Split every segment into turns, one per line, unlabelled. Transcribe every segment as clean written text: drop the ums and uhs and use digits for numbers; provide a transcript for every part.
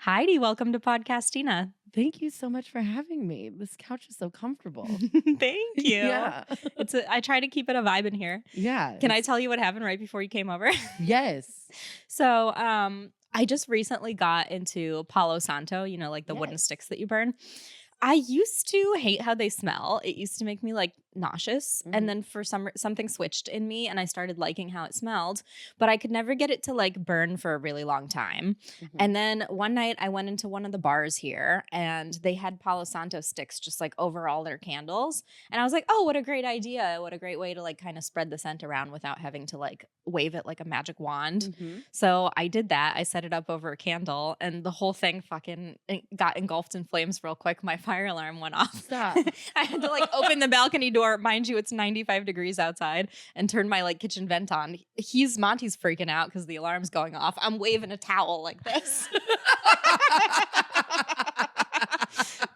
Heidi, welcome to Podcastina.
Thank you so much for having me. This couch is so comfortable.
Thank you.
Yeah.
I try to keep it a vibe in here.
Yeah.
Can I tell you what happened right before you came over?
Yes.
So, I just recently got into Palo Santo, like the wooden
Yes.
sticks that you burn. I used to hate how they smell. It used to make me nauseous.
Mhm.
And then for something switched in me and I started liking how it smelled, but I could never get it to burn for a really long time.
Mhm.
And then one night I went into one of the bars here and they had Palo Santo sticks just over all their candles. And I was like, oh, what a great idea. What a great way to kind of spread the scent around without having to wave it like a magic wand.
Mhm.
So I did that. I set it up over a candle and the whole thing fucking got engulfed in flames real quick. My fire alarm went off.
Stop.
I had to open the balcony door. Mind you, it's 95 degrees outside, and turn my kitchen vent on. Monty's freaking out because the alarm's going off. I'm waving a towel like this.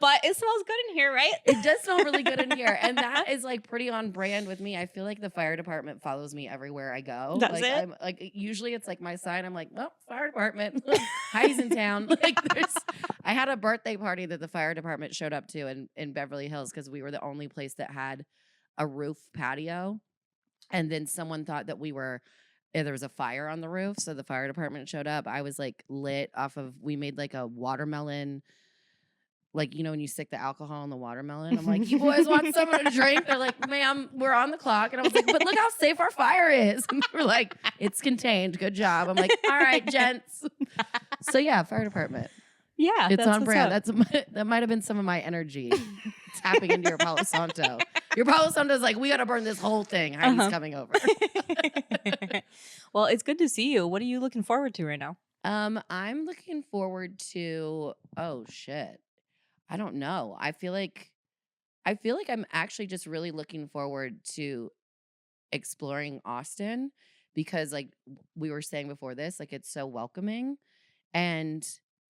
But it smells good in here, right?
It does smell really good in here. And that is pretty on brand with me. I feel like the fire department follows me everywhere I go.
Does it?
I'm, usually it's my sign. I'm well, fire department. Heidi's in town. I had a birthday party that the fire department showed up to in Beverly Hills because we were the only place that had a roof patio. And then someone thought that there was a fire on the roof. So the fire department showed up. I was lit off of, we made a watermelon, when you stick the alcohol in the watermelon. I'm like, you boys want someone to drink? They're like, ma'am, we're on the clock. And I was like, but look how safe our fire is. And we're like, it's contained. Good job. I'm like, all right, gents. So yeah, fire department.
Yeah,
It's on brand. That might have been some of my energy tapping into your Palo Santo. Your Palo Santo's we got to burn this whole thing. Heidi's coming over.
Well, it's good to see you. What are you looking forward to right now?
I'm looking forward to, oh shit. I don't know. I feel like I'm actually just really looking forward to exploring Austin because we were saying before this, it's so welcoming. And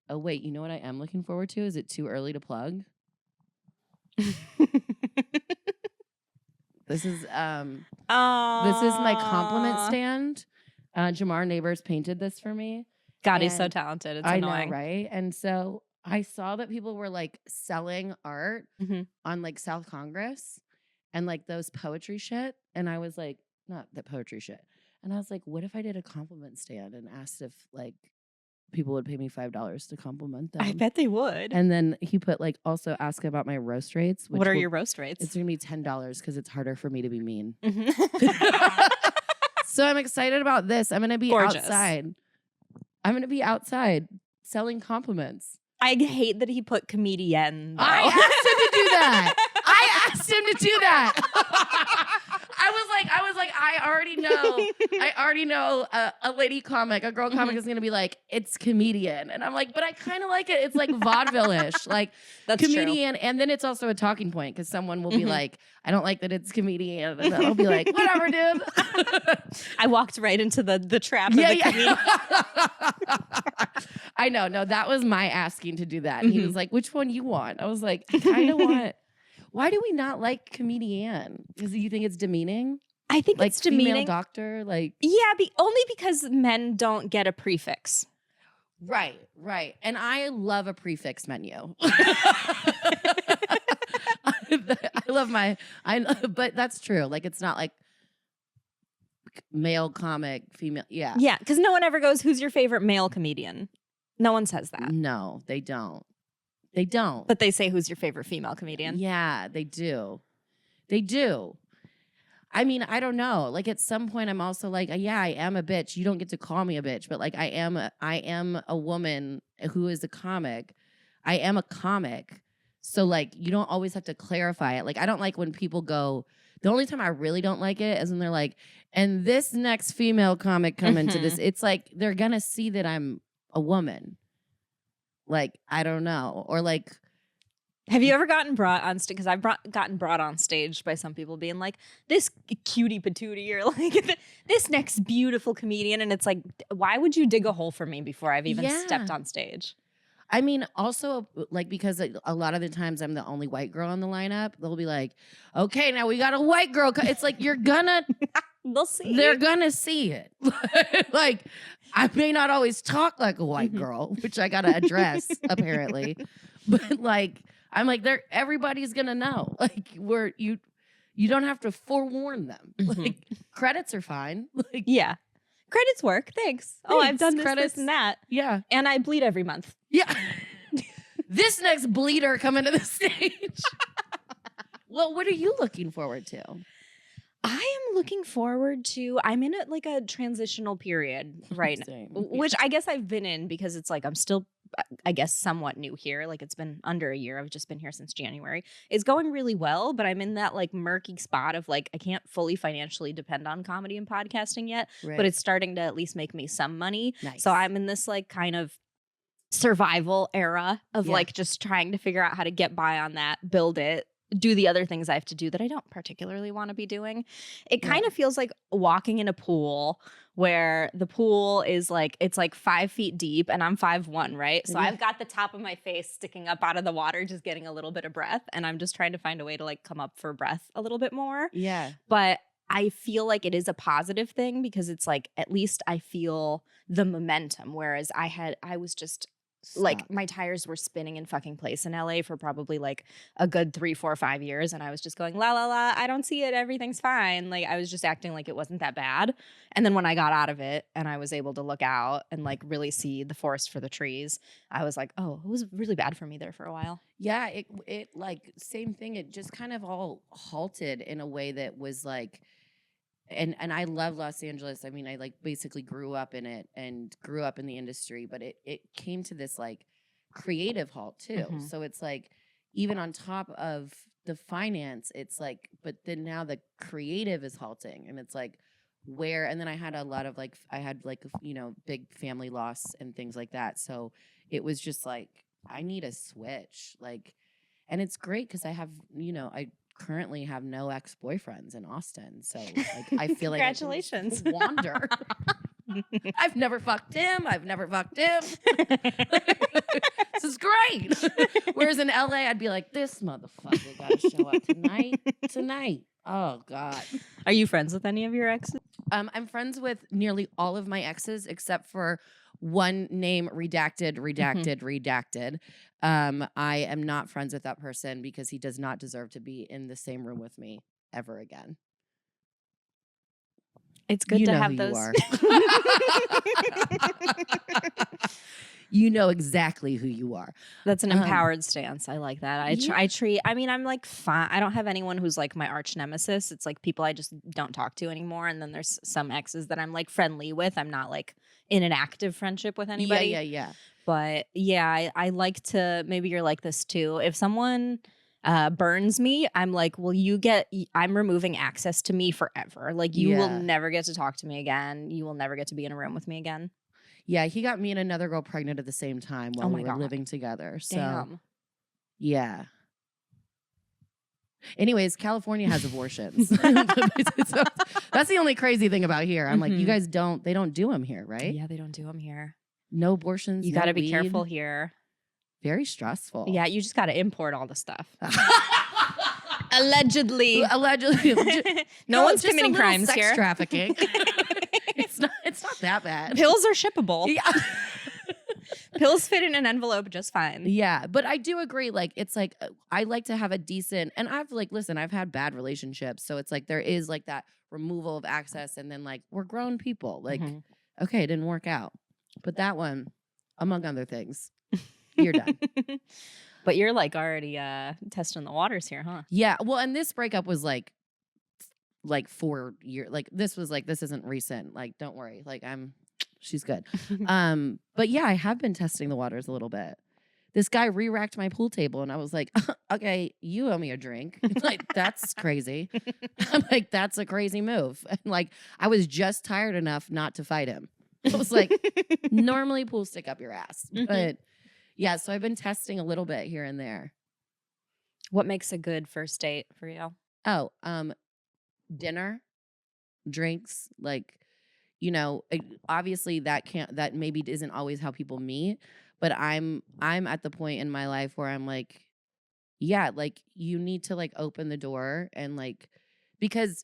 oh wait, you know what I am looking forward to? Is it too early to plug? This is my compliment stand. Jamar Neighbors painted this for me.
God, he's so talented. It's annoying.
I know, right? And so I saw that people were selling art on South Congress and those poetry shit. And I was not the poetry shit. And I was what if I did a compliment stand and asked if people would pay me $5 to compliment them?
I bet they would.
And then he put also ask about my roast rates.
What are your roast rates?
It's going to be $10 because it's harder for me to be mean.
Mm-hmm.
So I'm excited about this. I'm going to be outside. I'm going to be outside selling compliments.
I hate that he put comedienne. Though.
I asked him to do that. I already know a lady comic, a girl comic is going to be it's comedian. And I'm but I kind of like it. It's vaudeville-ish,
That's
comedian.
True.
And then it's also a talking point because someone will be I don't like that it's comedian. And I'll be whatever, dude.
I walked right into the trap of the comedian.
I know. No, that was my asking to do that. And he was which one you want? I was I kind of want. Why do we not like comedian? Because you think it's demeaning?
I think it's demeaning.
Female doctor,
only because men don't get a prefix.
Right. And I love a prefix menu. But that's true. It's not male comic, female. Yeah.
Yeah, because no one ever goes, who's your favorite male comedian? No one says that.
No, they don't. They don't.
But they say, who's your favorite female comedian?
Yeah, they do. They do. I mean, I don't know. At some point, I'm also yeah, I am a bitch. You don't get to call me a bitch, but I am a woman who is a comic. I am a comic. So you don't always have to clarify it. I don't like when people go, the only time I really don't like it is when they're and this next female comic come into this. It's they're going to see that I'm a woman. I don't know. Or
have you ever gotten brought on stage? Because I've gotten brought on stage by some people being this cutie patootie or this next beautiful comedian. And it's why would you dig a hole for me before I've even stepped on stage?
I mean, also, because a lot of the times I'm the only white girl in the lineup, they'll be okay, now we got a white girl. It's you're gonna
They'll see.
They're gonna see it. Like, I may not always talk like a white girl, which I gotta address apparently, but like, I'm like, everybody's gonna know. Like, you don't have to forewarn them. Like, credits are fine. Like,
yeah, credits work. Thanks. Oh, I've done this,
credits,
this, and that.
Yeah,
and I bleed every month.
Yeah. This next bleeder coming to the stage. Well, what are you looking forward to?
I am looking forward to, I'm in a transitional period right now, which I guess I've been in because it's like I'm still, I guess, somewhat new here. Like it's been under a year. I've just been here since January. It's going really well, but I'm in that like murky spot of like, I can't fully financially depend on comedy and podcasting yet, but it's starting to at least make me some money.
Nice.
So I'm in this like kind of survival era of like just trying to figure out how to get by on that, build it, do the other things I have to do that I don't particularly want to be doing. It kind of feels like walking in a pool where the pool is like, it's like 5 feet deep and I'm 5'1", right? So I've got the top of my face sticking up out of the water, just getting a little bit of breath. And I'm just trying to find a way to like come up for breath a little bit more.
Yeah.
But I feel like it is a positive thing because it's like, at least I feel the momentum. Whereas I was just like my tires were spinning in fucking place in LA for probably like a good 3, 4, 5 years. And I was just going, la, la, la, I don't see it. Everything's fine. Like I was just acting like it wasn't that bad. And then when I got out of it and I was able to look out and like really see the forest for the trees, I was like, oh, it was really bad for me there for a while.
Yeah. It like same thing. It just kind of all halted in a way that was like, and I love Los Angeles. I mean, I like basically grew up in it and grew up in the industry, but it came to this like creative halt too. So it's like, even on top of the finance, it's like, but then now the creative is halting and it's like where, and then I had a lot of like, I had like, you know, big family loss and things like that. So it was just like, I need a switch. Like, and it's great because I have, you know, I currently have no ex-boyfriends in Austin. So like I feel like
congratulations.
I can wander. I've never fucked him. I've never fucked him. This is great. Whereas in LA, I'd be like, this motherfucker gotta show up tonight. Oh God.
Are you friends with any of your exes?
I'm friends with nearly all of my exes except for one name redacted. I am not friends with that person because he does not deserve to be in the same room with me ever again.
It's good to have those.
You know exactly who you are.
That's an empowered stance. I like that. I mean, I'm like fine. I don't have anyone who's like my arch nemesis. It's like people I just don't talk to anymore. And then there's some exes that I'm like friendly with. I'm not like in an active friendship with anybody.
Yeah.
But yeah, I like to, maybe you're like this too. If someone burns me, I'm like, well, I'm removing access to me forever. Like you will never get to talk to me again. You will never get to be in a room with me again.
Yeah, he got me and another girl pregnant at the same time while we were living together. So,
damn.
Yeah. Anyways, California has abortions. That's the only crazy thing about here. I'm like, you guys they don't do them here, right?
Yeah, they don't do them here.
No abortions.
You got to be careful here.
Very stressful.
Yeah, you just got to import all the stuff. Allegedly. No one's committing crimes
sex
here.
Trafficking. It's not that bad.
Pills are shippable.
Yeah.
Pills fit in an envelope just fine.
Yeah, but I do agree. Like, it's like I like to have a decent, and I've had bad relationships, so it's like there is like that removal of access, and then like we're grown people. Like, okay, it didn't work out, but that one, among other things, you're done.
But you're like already testing the waters here, huh?
Yeah. Well, and this breakup was like 4 years. Like this isn't recent. Like, don't worry. Like she's good. But yeah, I have been testing the waters a little bit. This guy re-racked my pool table and I was like, okay, you owe me a drink. Like, that's crazy. I'm like, that's a crazy move. And like, I was just tired enough not to fight him. I was like, normally pool stick up your ass. But yeah, so I've been testing a little bit here and there.
What makes a good first date for you?
Oh, dinner, drinks, like, you know, obviously that maybe isn't always how people meet, but I'm at the point in my life where I'm like, yeah, like you need to like open the door and like, because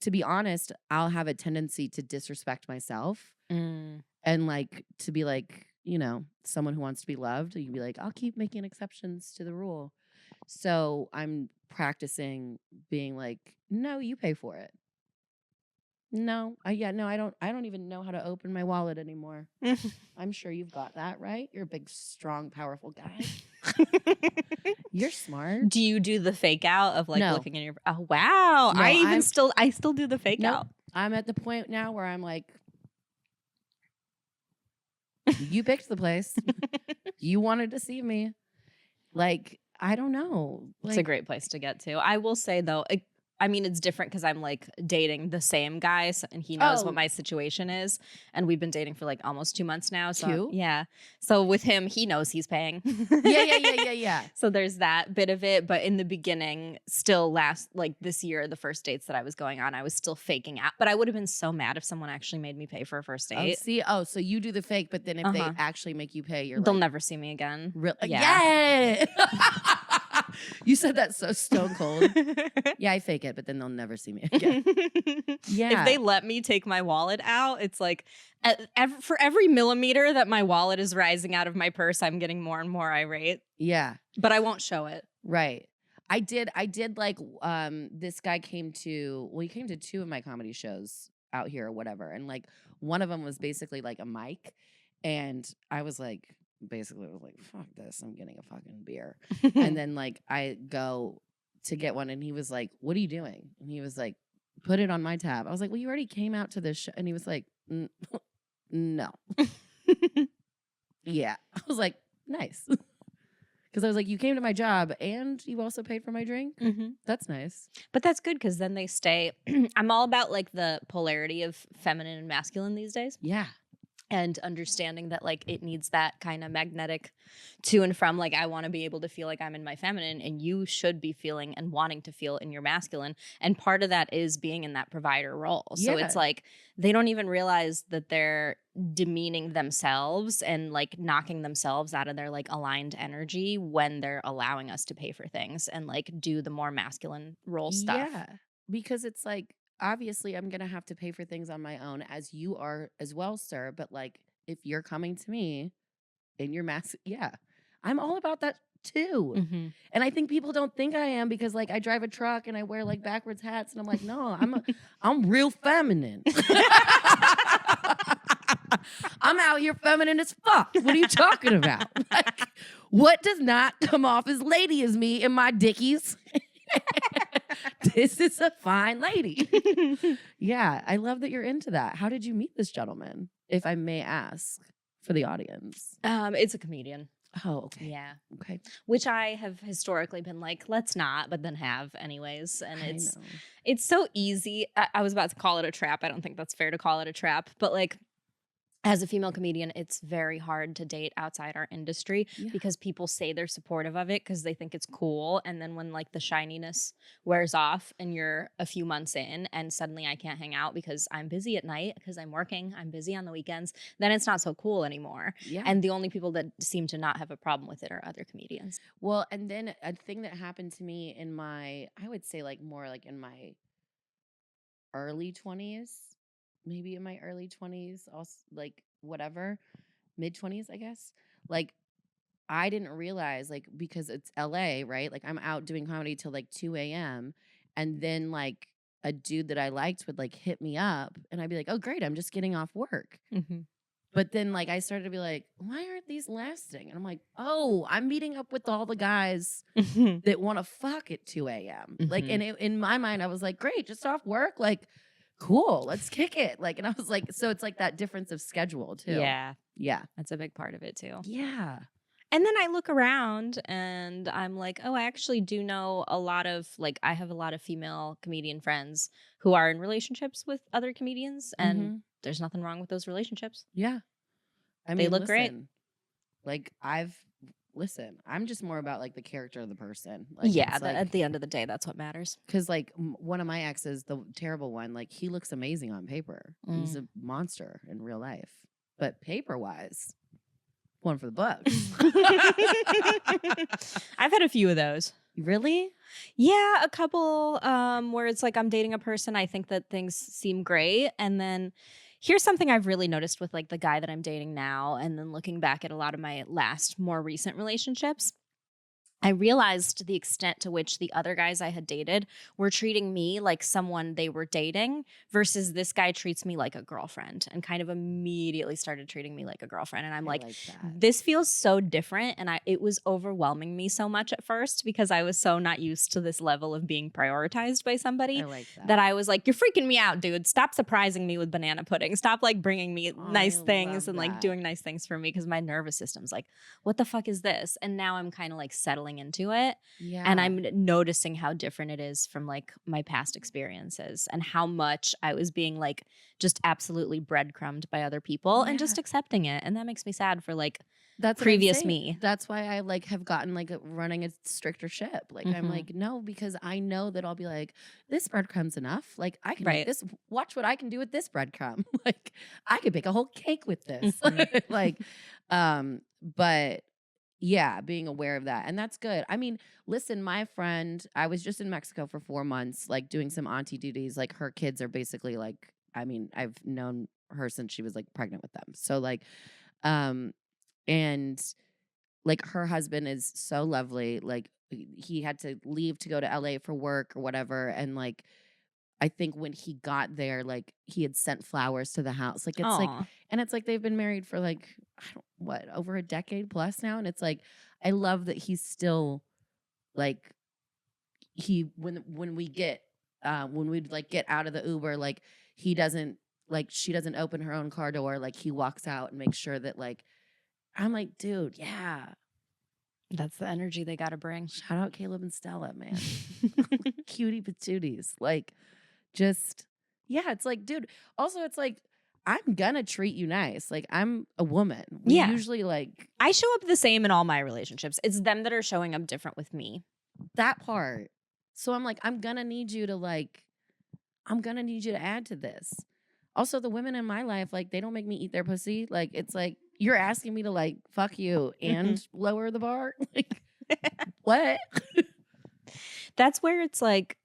to be honest, I'll have a tendency to disrespect myself
Mm.
and like to be like, you know, someone who wants to be loved. You can be like, I'll keep making exceptions to the rule. So I'm practicing being like, no, you pay for it. No, I don't even know how to open my wallet anymore. I'm sure you've got that, right? You're a big, strong, powerful guy. You're smart.
Do you do the fake out of like
No.
looking in your? Oh wow!
No,
I still do the fake
Nope.
out.
I'm at the point now where I'm like, you picked the place. You wanted to see me. Like, I don't know. Like,
It's a great place to get to. I will say though, I mean, it's different because I'm like dating the same guy, and he knows
Oh.
what my situation is, and we've been dating for like almost 2 months now. So
Cute.
yeah, so with him, he knows he's paying.
Yeah.
So there's that bit of it, but in the beginning, still like this year, the first dates that I was going on, I was still faking out. But I would have been so mad if someone actually made me pay for a first
Oh,
date.
see, so you do the fake, but then if they actually make you pay, you're
They'll
like,
never see me again.
Yeah. You said that so stone cold. Yeah, I fake it, but then they'll never see me again. Yeah.
If they let me take my wallet out, it's like for every millimeter that my wallet is rising out of my purse, I'm getting more and more irate.
Yeah.
But I won't show it.
Right. I did like this guy came to he came to 2 of my comedy shows out here or whatever. And like one of them was basically like a mic. And I was like, fuck this, I'm getting a fucking beer. And then like I go to get one and he was like, what are you doing? And he was like, put it on my tab. I was like, well, you already came out to this show. And he was like, no. Yeah. I was like, nice. Because I was like, you came to my job and you also paid for my drink.
Mm-hmm.
That's nice.
But that's good because then they stay. I'm all about like the polarity of feminine and masculine these days.
Yeah.
And understanding that like it needs that kind of magnetic to and from. Like I want to be able to feel like I'm in my feminine, and you should be feeling and wanting to feel in your masculine. And part of that is being in that provider role. So it's like they don't even realize that they're demeaning themselves and like knocking themselves out of their like aligned energy when they're allowing us to pay for things and like do the more masculine role stuff.
Yeah. Because it's like, obviously, I'm going to have to pay for things on my own, as you are as well, sir. But like, if you're coming to me in your I'm all about that too.
Mm-hmm.
And I think people don't think I am because like I drive a truck and I wear like backwards hats and I'm like, no, I'm real feminine. I'm out here feminine as fuck. What are you talking about? Like, what does not come off as lady as me in my Dickies? This is a fine lady. Yeah, I love that you're into that. How did you meet this gentleman, if I may ask for the audience?
It's a comedian.
Oh, okay.
Yeah.
Okay.
Which I have historically been like, let's not, but then have anyways. And
I
it's
know.
it's so easy. I was about to call it a trap. I don't think that's fair to call it a trap, but like as a female comedian, it's very hard to date outside our industry because people say they're supportive of it because they think it's cool. And then when like the shininess wears off and you're a few months in and suddenly I can't hang out because I'm busy at night, because I'm working, I'm busy on the weekends, then it's not so cool anymore.
Yeah.
And the only people that seem to not have a problem with it are other comedians.
Well, and then a thing that happened to me in my, I would say like more like in my early 20s, maybe in my early 20s, also like whatever, mid 20s, I guess. Like I didn't realize, like, because it's LA, right? Like I'm out doing comedy till like 2 a.m. And then like a dude that I liked would like hit me up and I'd be like, oh, great, I'm just getting off work.
Mm-hmm.
But then like I started to be like, why aren't these lasting? And I'm like, oh, I'm meeting up with all the guys that want to fuck at 2 a.m. Like, and in my mind, I was like, great, just off work. Like, cool, let's kick it. Like, and I was like, so it's like that difference of schedule too.
Yeah.
Yeah.
That's a big part of it too.
Yeah.
And then I look around and I'm like, oh, I actually do know a lot of, like, I have a lot of female comedian friends who are in relationships with other comedians, and there's nothing wrong with those relationships.
Yeah. I mean,
they look great.
Like, I'm just more about like the character of the person. Like,
yeah,
like,
at the end of the day, that's what matters.
Because like one of my exes, the terrible one, like he looks amazing on paper. He's a monster in real life. But paper-wise, one for the books.
I've had a few of those.
Really?
Yeah, a couple where it's like I'm dating a person, I think that things seem great, and then here's something I've really noticed with like the guy that I'm dating now, and then looking back at a lot of my last more recent relationships. I realized the extent to which the other guys I had dated were treating me like someone they were dating versus this guy treats me like a girlfriend, and kind of immediately started treating me like a girlfriend. And I'm
I
like,
like that.
this feels so different. And it was overwhelming me so much at first because I was so not used to this level of being prioritized by somebody
I like that.
that I was like, you're freaking me out, dude. Stop surprising me with banana pudding. Stop like bringing me nice
I
things
love
and like
that.
doing nice things for me, because my nervous system's like, what the fuck is this? And now I'm kind of like settling into it.
Yeah.
And I'm noticing how different it is from like my past experiences, and how much I was being like just absolutely breadcrumbed by other people and just
Yeah.
accepting it. And that makes me sad for like
That's what I'm
previous
saying.
me.
That's why I like have gotten like running a stricter ship. Like I'm
Mhm.
like, no, because I know that I'll be like, this breadcrumb's enough. Like I can
Right.
make this. Watch what I can do with this breadcrumb. Like I could bake a whole cake with this.
Mhm.
Like, but yeah, being aware of that. And that's good. I mean, listen, my friend, I was just in Mexico for 4 months, like doing some auntie duties. Like her kids are basically like, I mean, I've known her since she was like pregnant with them. So like, um, and like her husband is so lovely. Like he had to leave to go to LA for work or whatever. And like, I think when he got there, like he had sent flowers to the house. Like it's like,
Aw.
and it's like they've been married for like, I don't, what, over a decade plus now. And it's like, I love that he's still like, when we get, when we like get out of the Uber, like he doesn't, like she doesn't open her own car door. Like he walks out and makes sure that like, I'm like, dude, yeah.
That's the energy they got to bring.
Shout out Caleb and Stella, man. Cutie patooties. Like, just, yeah, it's like, dude, also, it's like, I'm gonna treat you nice. Like, I'm a woman. We
Yeah.
usually, like,
I show up the same in all my relationships. It's them that are showing up different with me.
that part. So I'm like, I'm gonna need you to, like, I'm gonna need you to add to this. Also, the women in my life, like, they don't make me eat their pussy. Like, it's like, you're asking me to, like, fuck you and lower the bar? Like, what?
That's where it's like,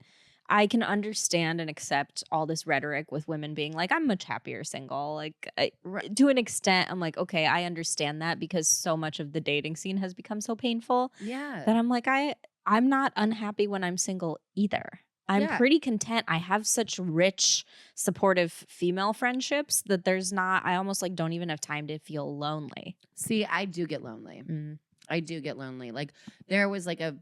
I can understand and accept all this rhetoric with women being like, I'm much happier single. Like,
Right.
to an extent, I'm like, okay, I understand that, because so much of the dating scene has become so painful
Yeah.
that I'm like, I'm not unhappy when I'm single either. I'm
Yeah.
pretty content. I have such rich, supportive female friendships that I almost like don't even have time to feel lonely.
See, I do get lonely.
Mm.
I do get lonely. Like there was like a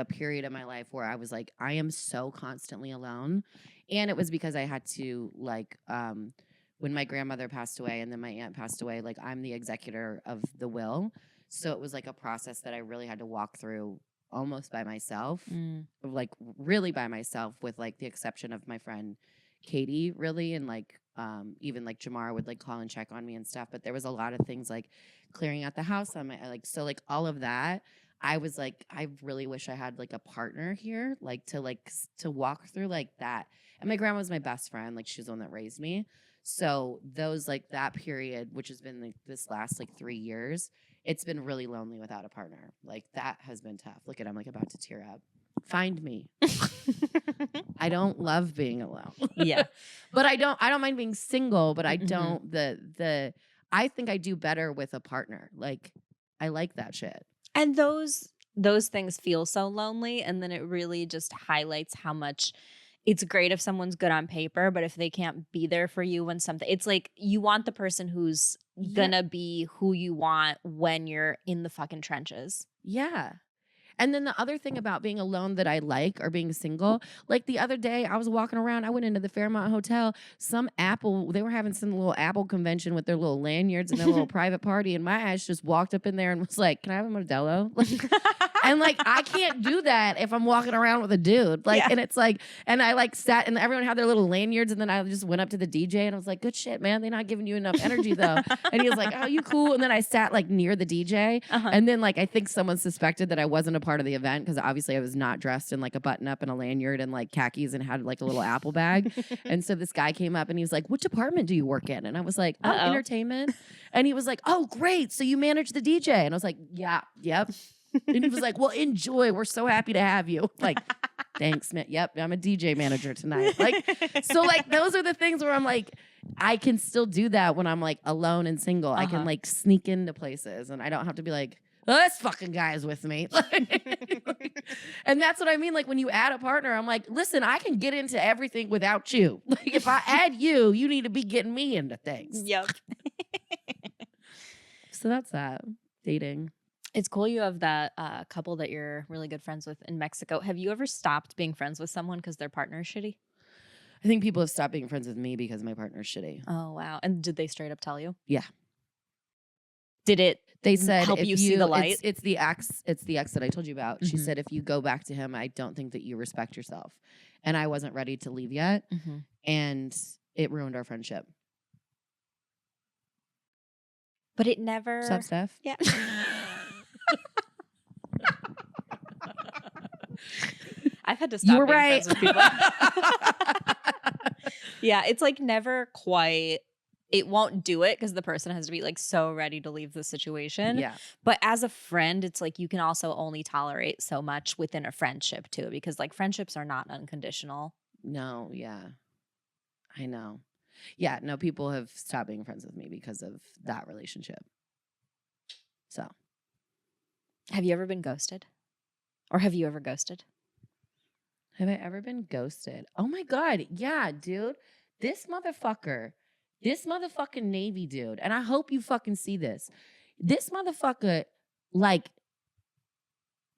period of my life where I was like, I am so constantly alone. And it was because I had to like when my grandmother passed away and then my aunt passed away, like I'm the executor of the will. So it was like a process that I really had to walk through almost by myself. Like really by myself, with like the exception of my friend Katie, really, and like even like Jamar would like call and check on me and stuff. But there was a lot of things like clearing out the house on my like, so like all of that. I was like, I really wish I had like a partner here, like to walk through like that. And my grandma was my best friend, like she was the one that raised me. So those like that period, which has been like this last like 3 years, it's been really lonely without a partner. Like that has been tough. Look at, I'm like about to tear up. Find me. I don't love being alone.
Yeah.
But I don't mind being single, but I don't I think I do better with a partner. Like I like that shit.
And those things feel so lonely, and then it really just highlights how much it's great if someone's good on paper, but if they can't be there for you when something, it's like you want the person who's gonna be who you want when you're in the fucking trenches.
Yeah. And then the other thing about being alone that I like, or being single, like the other day I was walking around, I went into the Fairmont Hotel, they were having some little Apple convention with their little lanyards and their little private party, and my ass just walked up in there and was like, can I have a Modelo? And like, I can't do that if I'm walking around with a dude. Like, and it's like, and I like sat and everyone had their little lanyards, and then I just went up to the DJ and I was like, good shit, man. They're not giving you enough energy though. And he was like, oh, you cool? And then I sat like near the DJ. And then like, I think someone suspected that I wasn't a part of the event, because obviously I was not dressed in like a button up and a lanyard and like khakis and had like a little Apple bag. And so this guy came up and he was like, what department do you work in? And I was like, oh, entertainment. And he was like, oh, great. So you manage the DJ? And I was like, yeah, yep. And he was like, well, enjoy. We're so happy to have you. Like, thanks, man. Yep, I'm a DJ manager tonight. Like, so like those are the things where I'm like, I can still do that when I'm like alone and single. I can like sneak into places and I don't have to be like, oh, this fucking guy is with me. And that's what I mean. Like when you add a partner, I'm like, listen, I can get into everything without you. Like if I add you, you need to be getting me into things.
Yep.
So that's that. Dating.
It's cool you have that couple that you're really good friends with in Mexico. Have you ever stopped being friends with someone because their partner is shitty?
I think people have stopped being friends with me because my partner's shitty.
Oh, wow. And did they straight up tell you?
Yeah.
Did it
They said
help
if
you see the light?
It's the ex that I told you about. She
Mhm.
said if you go back to him, I don't think that you respect yourself. And I wasn't ready to leave yet. And it ruined our friendship.
But it never.
What's up, Steph?
Yeah. I've had to stop
You were
being
right.
friends with people. Yeah, it's like never quite. It won't do it because the person has to be like so ready to leave the situation.
Yeah.
But as a friend, it's like you can also only tolerate so much within a friendship too, because like friendships are not unconditional.
No, yeah. I know. Yeah, no, people have stopped being friends with me because of that relationship. So.
Have you ever been ghosted? Or have you ever ghosted?
Have I ever been ghosted? Oh my God. Yeah, dude. This motherfucking Navy dude, and I hope you fucking see this. This motherfucker, like,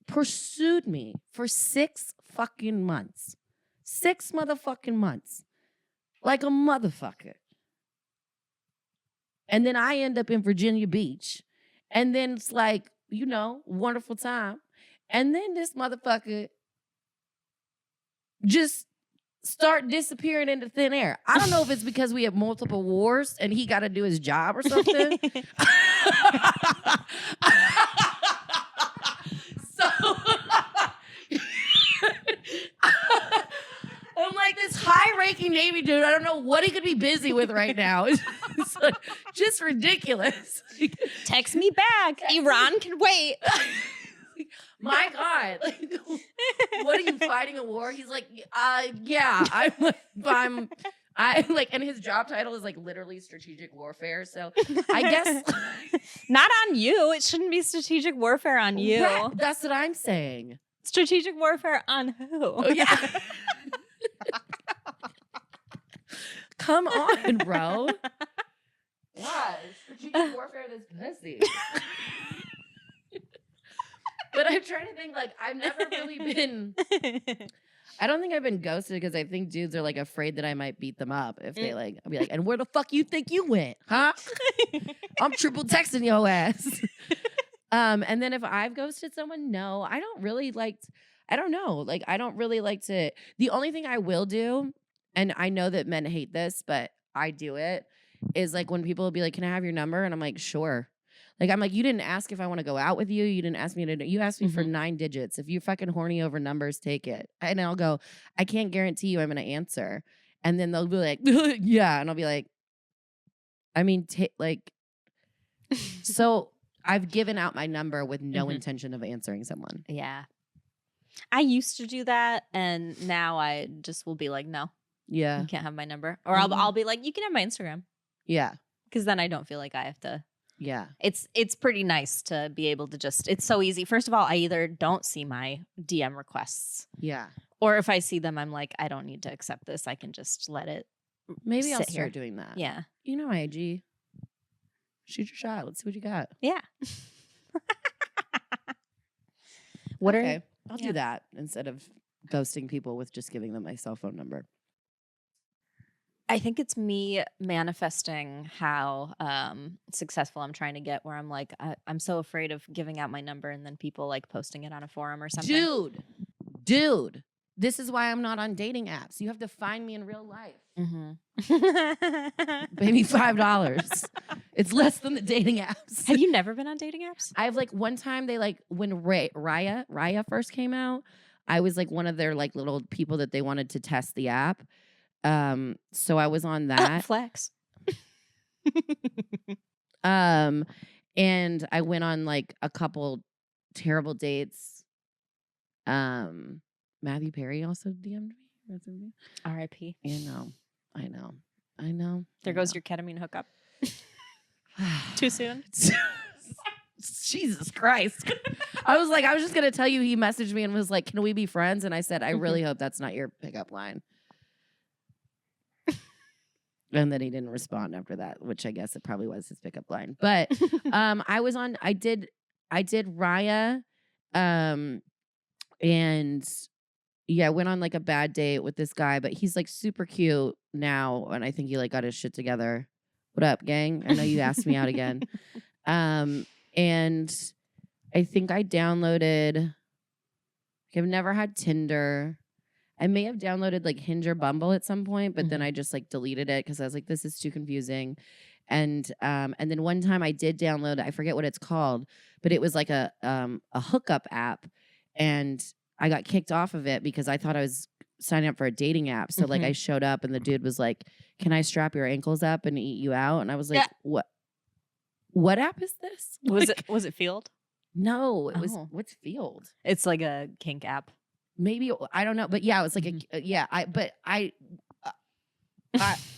pursued me for 6 fucking months. 6 motherfucking months. Like a motherfucker. And then I end up in Virginia Beach. And then it's like, you know, wonderful time. And then this motherfucker just start disappearing into thin air. I don't know if it's because we have multiple wars and he got to do his job or something. So I'm like this high-ranking Navy dude. I don't know what he could be busy with right now. It's like, just ridiculous.
Text me back. Iran can wait.
My God, like, what are you fighting a war? He's like, yeah, I'm like, and his job title is like literally strategic warfare. So I guess
not on you. It shouldn't be strategic warfare on you.
Right, that's what I'm saying.
Strategic warfare on who?
Oh, yeah. Come on, bro. God, strategic warfare this pussy. But I'm trying to think, like, I've never really been. I don't think I've been ghosted because I think dudes are like afraid that I might beat them up if they like. I'll be like, and where the fuck you think you went, huh? I'm triple texting your ass. And then if I've ghosted someone, no, I don't really like. I don't know, like I don't really like to. The only thing I will do, and I know that men hate this, but I do it, is like when people will be like, "Can I have your number?" And I'm like, "Sure." Like, I'm like, you didn't ask if I want to go out with you. You didn't ask me to, you asked me for 9 digits. If you're fucking horny over numbers, take it. And I'll go, I can't guarantee you I'm going to answer. And then they'll be like, yeah. And I'll be like, I mean, like, so I've given out my number with no intention of answering someone.
Yeah. I used to do that. And now I just will be like, no.
Yeah.
You can't have my number. Or I'll be like, you can have my Instagram.
Yeah.
Because then I don't feel like I have to.
Yeah.
It's pretty nice to be able to just, it's so easy. First of all, I either don't see my DM requests.
Yeah.
Or if I see them, I'm like, I don't need to accept this. I can just let it.
Maybe I'll
sit
start
here.
doing that.
Yeah.
You know my IG. Shoot your shot. Let's see what you got.
Yeah.
I'll do that instead of ghosting people with just giving them my cell phone number.
I think it's me manifesting how successful I'm trying to get, where I'm like, I'm so afraid of giving out my number and then people like posting it on a forum or something.
Dude, this is why I'm not on dating apps. You have to find me in real life. Pay me $5. It's less than the dating apps.
Have you never been on dating apps?
I have like one time they like when Raya first came out, I was like one of their like little people that they wanted to test the app. So I was on that.
Flex.
And I went on like a couple terrible dates. Matthew Perry also DM'd me.
R.I.P.
I know.
There goes your ketamine hookup. Too soon?
Jesus Christ. I was just going to tell you he messaged me and was like, can we be friends? And I said, I really hope that's not your pickup line. And then he didn't respond after that, which I guess it probably was his pickup line. But I did Raya. And yeah, went on like a bad date with this guy, but he's like super cute now. And I think he like got his shit together. What up, gang? I know you asked me out again. And I think I downloaded, I've never had Tinder. I may have downloaded like Hinge or Bumble at some point, but then I just like deleted it because I was like, this is too confusing. And then one time I did download, I forget what it's called, but it was like a hookup app, and I got kicked off of it because I thought I was signing up for a dating app. So like I showed up and the dude was like, can I strap your ankles up and eat you out? And I was like, what app is this?
Was it Field?
No, it was, what's Field?
It's like a kink app.
Maybe, I don't know. But yeah, it was like,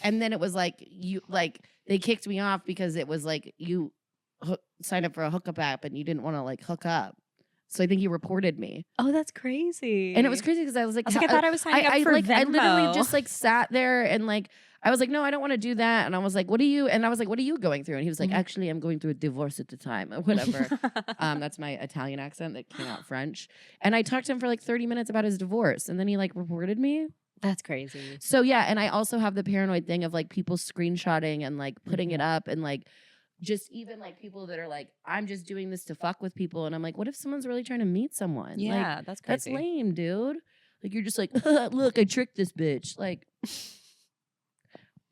and then it was like, they kicked me off because it was like, you signed up for a hookup app and you didn't want to like hook up. So I think he reported me.
Oh, that's crazy.
And it was crazy because I was like,
I thought I was signing up for Venmo.
I literally just like sat there and like, I was like, no, I don't want to do that. And I was like, what are you going through? And he was like, actually, I'm going through a divorce at the time or whatever. That's my Italian accent that came out French. And I talked to him for like 30 minutes about his divorce. And then he like reported me.
That's crazy.
So yeah. And I also have the paranoid thing of like people screenshotting and like putting it up and like, just even like people that are like, I'm just doing this to fuck with people. And I'm like, what if someone's really trying to meet someone?
Yeah,
like,
that's crazy.
That's lame, dude. Like, you're just like, look, I tricked this bitch. Like,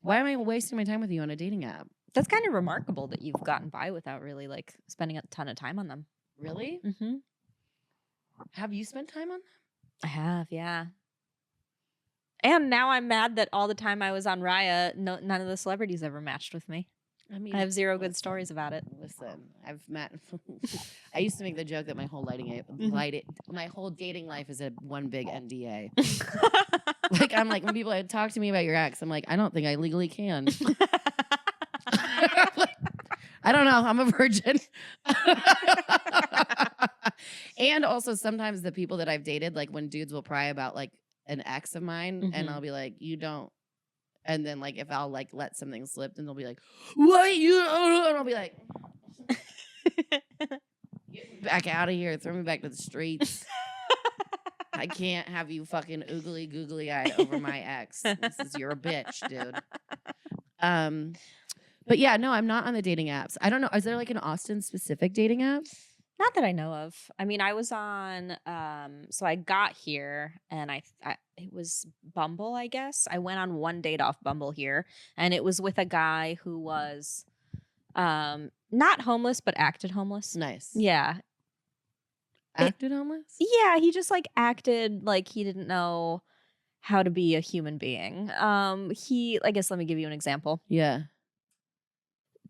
why am I wasting my time with you on a dating app?
That's kind of remarkable that you've gotten by without really like spending a ton of time on them.
Really?
Mm-hmm.
Have you spent time on them?
I have, yeah. And now I'm mad that all the time I was on Raya, none of the celebrities ever matched with me.
I mean,
I have zero good stories about it.
Listen, I've met. I used to make the joke that my whole my whole dating life is a one big NDA. Like I'm like when people talk to me about your ex, I'm like, I don't think I legally can. I don't know. I'm a virgin. And also sometimes the people that I've dated, like when dudes will pry about like an ex of mine, and I'll be like, you don't. And then, like, if I'll, like, let something slip, then they'll be like, what? And I'll be like, get me back out of here. Throw me back to the streets. I can't have you fucking oogly googly eye over my ex. You're a bitch, dude. But, yeah, no, I'm not on the dating apps. I don't know. Is there, like, an Austin-specific dating app?
Not that I know of. I mean, I was on, so I got here and it was Bumble, I guess. I went on one date off Bumble here, and it was with a guy who was not homeless, but acted homeless.
Nice.
Yeah.
Acted homeless?
Yeah, he just like acted like he didn't know how to be a human being. I guess let me give you an example.
Yeah.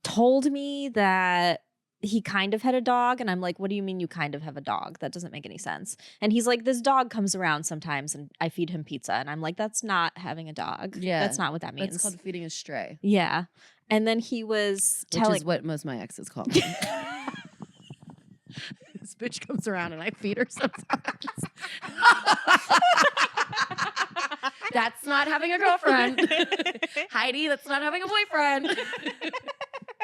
Told me that he kind of had a dog, and I'm like, what do you mean you kind of have a dog? That doesn't make any sense. And he's like, this dog comes around sometimes and I feed him pizza. And I'm like, that's not having a dog.
Yeah.
That's not what that means.
That's called feeding a stray.
Yeah. And then he was telling...
Which is what most of my exes call me. This bitch comes around and I feed her sometimes. That's not having a girlfriend. Heidi, that's not having a boyfriend.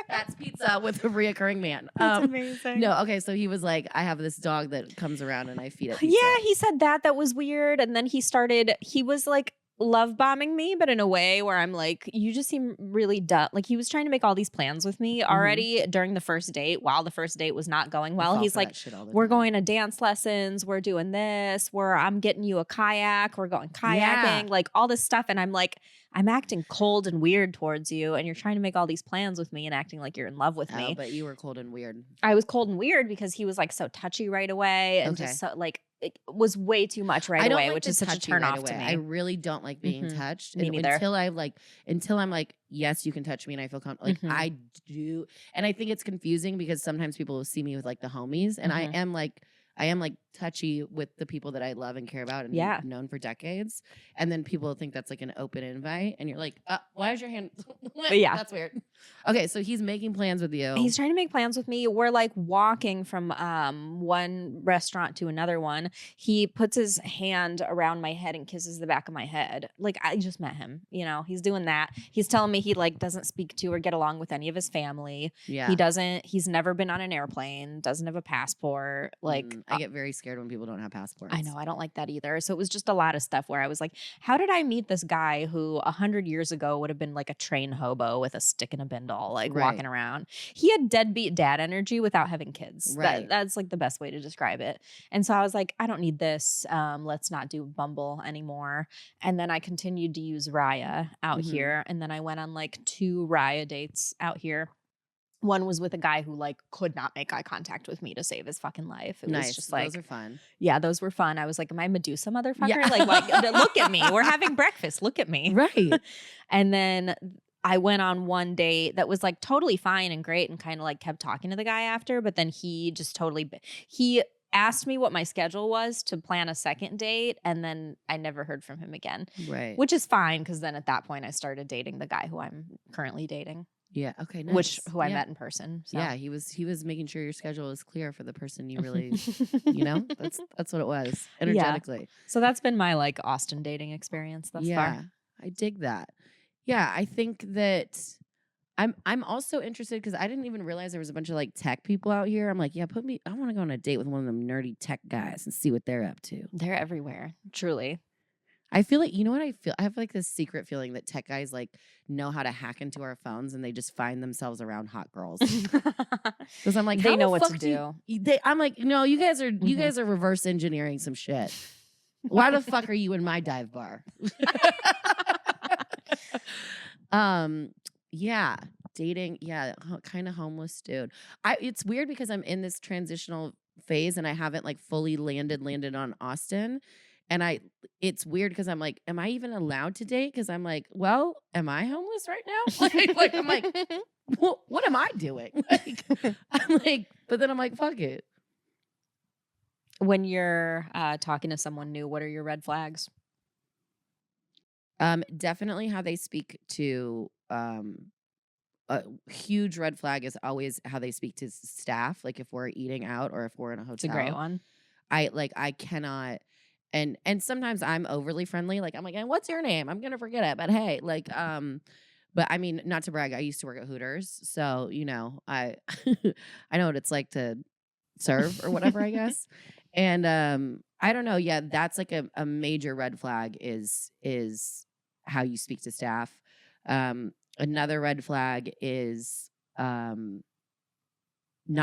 That's pizza with a reoccurring man.
That's amazing.
No, okay, so he was like, I have this dog that comes around and I feed it pizza.
Yeah, he said that was weird. And then he was like love bombing me, but in a way where I'm like, you just seem really dumb. Like he was trying to make all these plans with me already during the first date while the first date was not going well. He's like, we're going to dance lessons. We're doing this. I'm getting you a kayak. We're going kayaking, like all this stuff. And I'm like, I'm acting cold and weird towards you. And you're trying to make all these plans with me and acting like you're in love with me.
But you were cold and weird.
I was cold and weird because he was like so touchy right away. And just so like, it was way too much right away, which is such a turn off to me.
I really don't like being touched.
Me neither.
Until I'm like, yes, you can touch me and I feel comfortable. Like I do. And I think it's confusing because sometimes people will see me with like the homies and I am like, I am like touchy with the people that I love and care about and
Yeah.
known for decades. And then people think that's like an open invite. And you're like, why is your hand?
Yeah.
That's weird. Okay. So he's making plans with you.
He's trying to make plans with me. We're like walking from one restaurant to another one. He puts his hand around my head and kisses the back of my head. Like, I just met him, you know, he's doing that. He's telling me he like doesn't speak to or get along with any of his family.
Yeah.
He's never been on an airplane, doesn't have a passport. Like,
I get very scared when people don't have passports.
I know, I don't like that either. So it was just a lot of stuff where I was like, how did I meet this guy who 100 years ago would have been like a train hobo with a stick and a bindle, like walking around? He had deadbeat dad energy without having kids.
Right.
That's like the best way to describe it. And so I was like, I don't need this. Let's not do Bumble anymore. And then I continued to use Raya out here. And then I went on like 2 Raya dates out here. One was with a guy who like could not make eye contact with me to save his fucking life. It was just like,
those are fun.
Yeah, those were fun. I was like, am I Medusa, motherfucker? Yeah. Like, look at me. We're having breakfast. Look at me.
Right.
And then I went on one date that was like totally fine and great and kind of like kept talking to the guy after. But then he just he asked me what my schedule was to plan a second date. And then I never heard from him again.
Right.
Which is fine because then at that point I started dating the guy who I'm currently dating.
Yeah. Okay. Nice.
Who I met in person. So.
Yeah. He was making sure your schedule was clear for the person you really, you know, that's what it was energetically.
Yeah. So that's been my like Austin dating experience thus far.
I dig that. Yeah. I think that I'm also interested because I didn't even realize there was a bunch of like tech people out here. I'm like, yeah, I want to go on a date with one of them nerdy tech guys and see what they're up to.
They're everywhere. Truly.
I feel like, you know what I feel? I have like this secret feeling that tech guys like know how to hack into our phones and they just find themselves around hot girls. Because I'm like,
they know what to do.
I'm like, no, you guys are reverse engineering some shit. Why the fuck are you in my dive bar? Yeah, dating, kind of homeless dude. It's weird because I'm in this transitional phase and I haven't like fully landed on Austin. And it's weird because I'm like, am I even allowed to date? Because I'm like, well, am I homeless right now? like I'm like, what am I doing? But then I'm like, fuck it.
When you're talking to someone new, what are your red flags?
Definitely how they speak to. A huge red flag is always how they speak to staff. Like if we're eating out or if we're in a hotel.
It's a great one.
I cannot. And sometimes I'm overly friendly. Like I'm like, what's your name? I'm gonna forget it. But hey, but I mean, not to brag, I used to work at Hooters, so you know, I I know what it's like to serve or whatever, I guess. And I don't know. Yeah, that's like a major red flag is how you speak to staff. Another red flag is not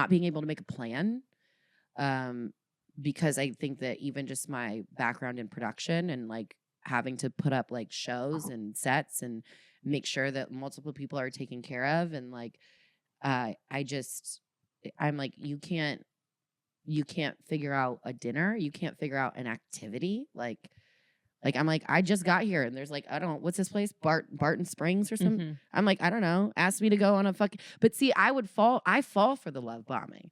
being able to make a plan. Because I think that even just my background in production and like having to put up like shows and sets and make sure that multiple people are taken care of. And like, I'm like, you can't figure out a dinner. You can't figure out an activity. Like I'm like, I just got here and there's like, I don't know, what's this place? Barton Springs or something. Mm-hmm. I'm like, I don't know. Ask me to go on a fucking, but see, I fall for the love bombing.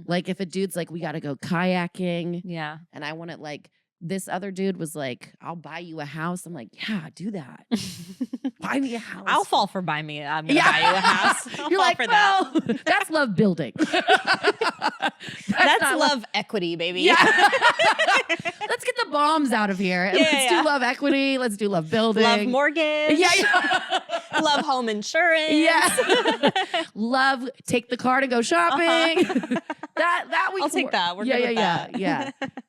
Like if a dude's like, we got to go kayaking.
Yeah.
And I want to like, this other dude was like, I'll buy you a house. I'm like, yeah, do that. Buy me a house.
I'll fall for I'm going to buy you a house.
You're like, for that. That's love building.
That's love equity, baby.
Yeah. Let's get the bombs out of here. Let's do love equity. Let's do love building.
Love mortgage.
Yeah.
Love home insurance.
Yeah. Love take the car to go shopping. That we
I'll take that. We're good with that.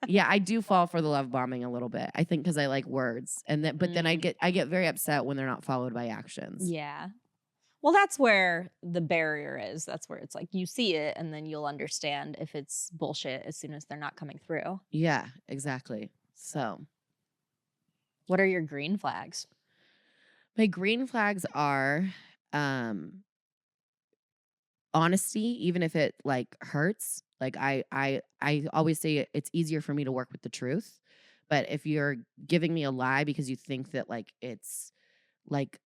Yeah, I do fall for the love bombing a little bit. I think because I like words. But then I get very upset when they're not followed by actions.
Yeah. Well, that's where the barrier is. That's where it's like you see it and then you'll understand if it's bullshit as soon as they're not coming through.
Yeah, exactly. So,
what are your green flags?
My green flags are honesty, even if it like hurts. Like I always say it's easier for me to work with the truth. But if you're giving me a lie because you think that like it's like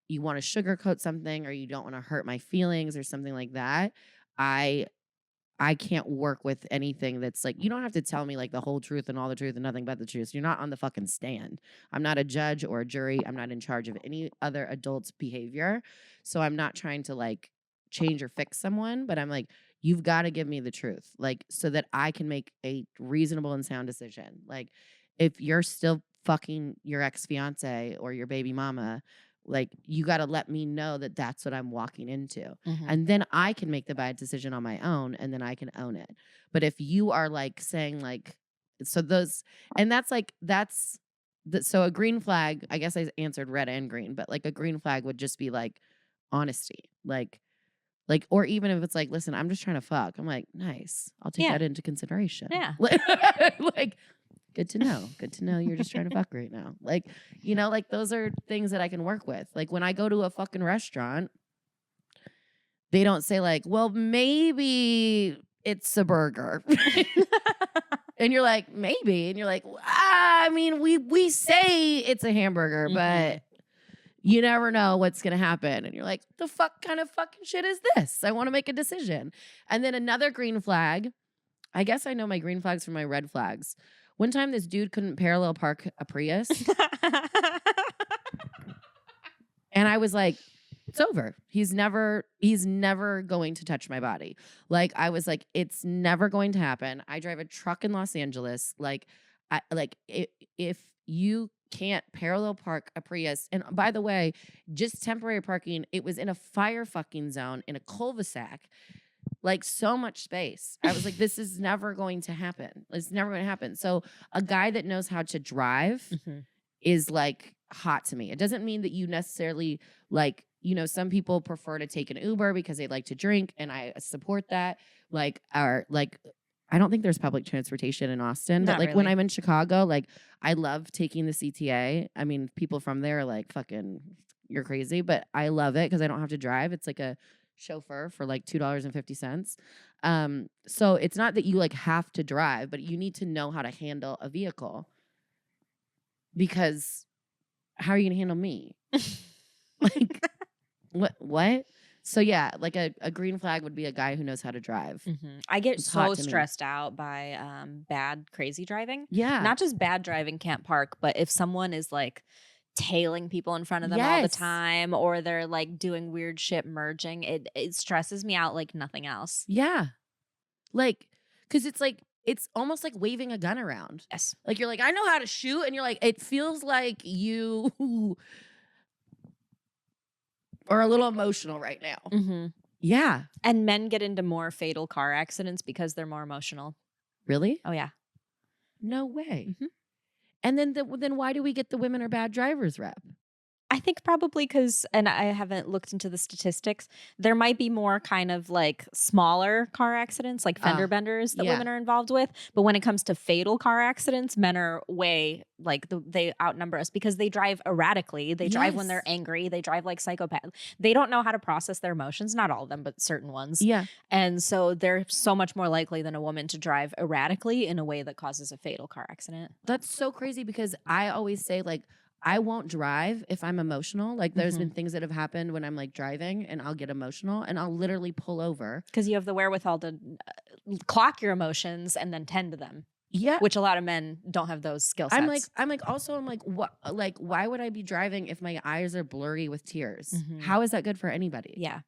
you want to sugarcoat something or you don't want to hurt my feelings or something like that, I I can't work with anything that's like, you don't have to tell me like the whole truth and all the truth and nothing but the truth. You're not on the fucking stand. I'm not a judge or a jury. I'm not in charge of any other adult's behavior. So I'm not trying to like change or fix someone, but I'm like, you've got to give me the truth, like, so that I can make a reasonable and sound decision. Like, if you're still fucking your ex-fiance or your baby mama, like, you got to let me know that that's what I'm walking into. And then I can make the bad decision on my own, and then I can own it. But if you are like saying like, so those, and that's like, so a green flag, I guess I answered red and green, but like a green flag would just be like honesty. Like, or even if it's like, listen, I'm just trying to fuck. I'm like, nice. I'll take that into consideration.
Yeah.
Like, good to know. Good to know you're just trying to fuck right now. Like, you know, like those are things that I can work with. Like when I go to a fucking restaurant, they don't say like, well, maybe it's a burger. And you're like, maybe. And you're like, I mean, we say it's a hamburger, but you never know what's going to happen. And you're like, the fuck kind of fucking shit is this? I want to make a decision. And then another green flag. I guess I know my green flags from my red flags. One time this dude couldn't parallel park a Prius. And I was like, it's over. He's never going to touch my body. Like, I was like, it's never going to happen. I drive a truck in Los Angeles. Like, if you can't parallel park a Prius, and by the way, just temporary parking, it was in a fire fucking zone in a cul-de-sac. Like, so much space. I was like, this is never going to happen. It's never going to happen. So a guy that knows how to drive is like hot to me. It doesn't mean that you necessarily like, you know, some people prefer to take an Uber because they like to drink, and I support that. Like, I don't think there's public transportation in Austin, but like when I'm in Chicago, like I love taking the CTA. I mean, people from there are like, fucking, you're crazy, but I love it because I don't have to drive. It's like a chauffeur for like $2.50. So it's not that you like have to drive, but you need to know how to handle a vehicle, because how are you gonna handle me? Like, what? So yeah, like a green flag would be a guy who knows how to drive.
I get so stressed out by bad, crazy driving.
Yeah.
Not just bad driving, can't park, but if someone is like tailing people in front of them all the time, or they're like doing weird shit merging, it stresses me out like nothing else.
Yeah. Like, because it's like, it's almost like waving a gun around.
Yes.
Like, you're like, I know how to shoot, and you're like, it feels like you are a little emotional right now. Yeah.
And men get into more fatal car accidents because they're more emotional.
Really?
Oh, yeah.
No way. And then why do we get the women are bad drivers rep?
I think probably because, and I haven't looked into the statistics, there might be more kind of like smaller car accidents, like fender benders that women are involved with. But when it comes to fatal car accidents, men are way like they outnumber us because they drive erratically. They drive when they're angry. They drive like psychopaths. They don't know how to process their emotions. Not all of them, but certain ones.
Yeah.
And so they're so much more likely than a woman to drive erratically in a way that causes a fatal car accident.
That's so crazy because I always say like, I won't drive if I'm emotional. Like, there's been things that have happened when I'm like driving and I'll get emotional and I'll literally pull over.
Because you have the wherewithal to clock your emotions and then tend to them.
Yeah.
Which a lot of men don't have those skill sets.
I'm like, what? Like, why would I be driving if my eyes are blurry with tears? How is that good for anybody?
Yeah.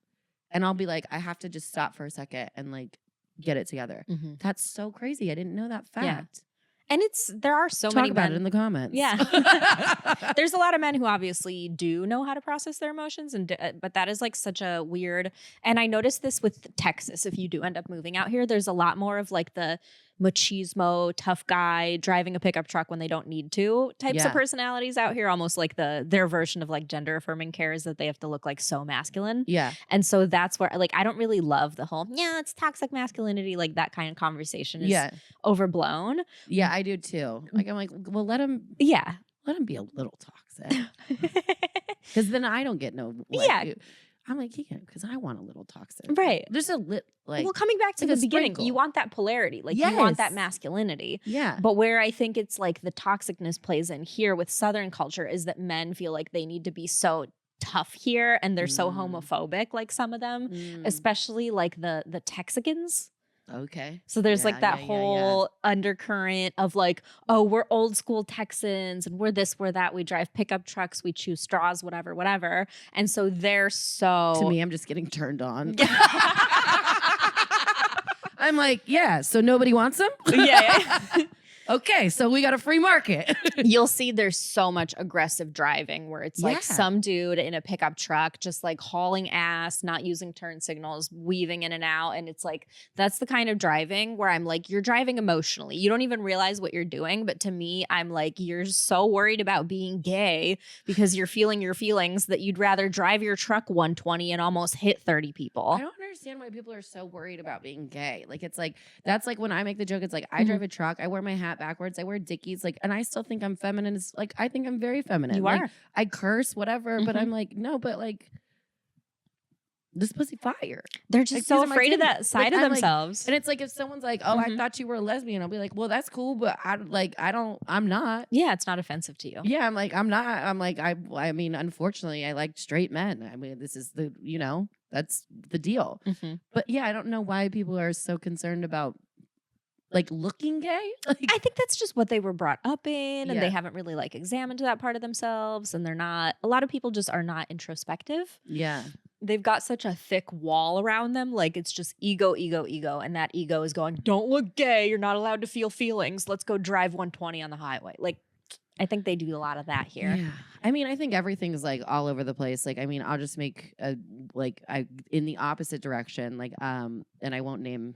And I'll be like, I have to just stop for a second and like get it together. That's so crazy. I didn't know that fact.
Yeah. And there are so
Talk
many
about
men
it in the comments.
Yeah. There's a lot of men who obviously do know how to process their emotions, but that is like such a weird, and I noticed this with Texas. If you do end up moving out here, there's a lot more of like the machismo, tough guy driving a pickup truck when they don't need to types of personalities out here, almost like their version of like gender affirming care is that they have to look like so masculine.
Yeah.
And so that's where like I don't really love the whole, it's toxic masculinity, like that kind of conversation is overblown.
Yeah, I do too. Like, I'm like, well, let him be a little toxic. Because then I don't get no I'm like, because I want a little toxic.
Right.
There's a like.
Well, coming back to
like
the beginning,
sprinkle.
you want that polarity. Like, you want that masculinity.
Yeah.
But where I think it's like the toxicness plays in here with Southern culture is that men feel like they need to be so tough here and they're so homophobic, like some of them, especially like the Texicans.
Okay.
So there's
Yeah,
like that
yeah.
whole undercurrent of like, oh, we're old school Texans and we're this, we're that. We drive pickup trucks, we chew straws, whatever, whatever. And so they're
To
so.
me, I'm just getting turned on. I'm like, yeah, so nobody wants them?
Yeah.
Okay, so we got a free market.
You'll see there's so much aggressive driving where it's like
Yeah.
some dude in a pickup truck just like hauling ass, not using turn signals, weaving in and out. And it's like, that's the kind of driving where I'm like, you're driving emotionally. You don't even realize what you're doing. But to me, I'm like, you're so worried about being gay because you're feeling your feelings that you'd rather drive your truck 120 and almost hit 30 people.
I don't understand why people are so worried about being gay. Like, it's like, that's like when I make the joke, it's like, I drive a truck, I wear my hat backwards, I wear Dickies, like, and I still think I'm feminine. It's like, I think I'm very feminine.
You
like,
are.
I curse, whatever, but I'm like, no, but like, this pussy fire.
They're just
Like,
so
these are my
afraid of
titties.
that side
Like,
of
I'm like-
themselves.
And it's like, if someone's like, oh, I thought you were a lesbian, I'll be like, well, that's cool, but I'm not.
Yeah, it's not offensive to you.
Yeah, I'm like, I'm not. I'm like, I mean, unfortunately, I like straight men. I mean, this is the, that's the deal. But yeah, I don't know why people are so concerned about like looking gay. Like,
I think that's just what they were brought up in, and
Yeah.
they haven't really like examined that part of themselves, and they're not. A lot of people just are not introspective.
yeah,
They've got such a thick wall around them, like it's just ego, ego, ego, and that ego is going, "Don't look gay. You're not allowed to feel feelings. Let's go drive 120 on the highway." Like, I think they do a lot of that here.
Yeah. I mean, I think everything's like all over the place. Like, I mean, I'll just make I in the opposite direction. Like, and I won't name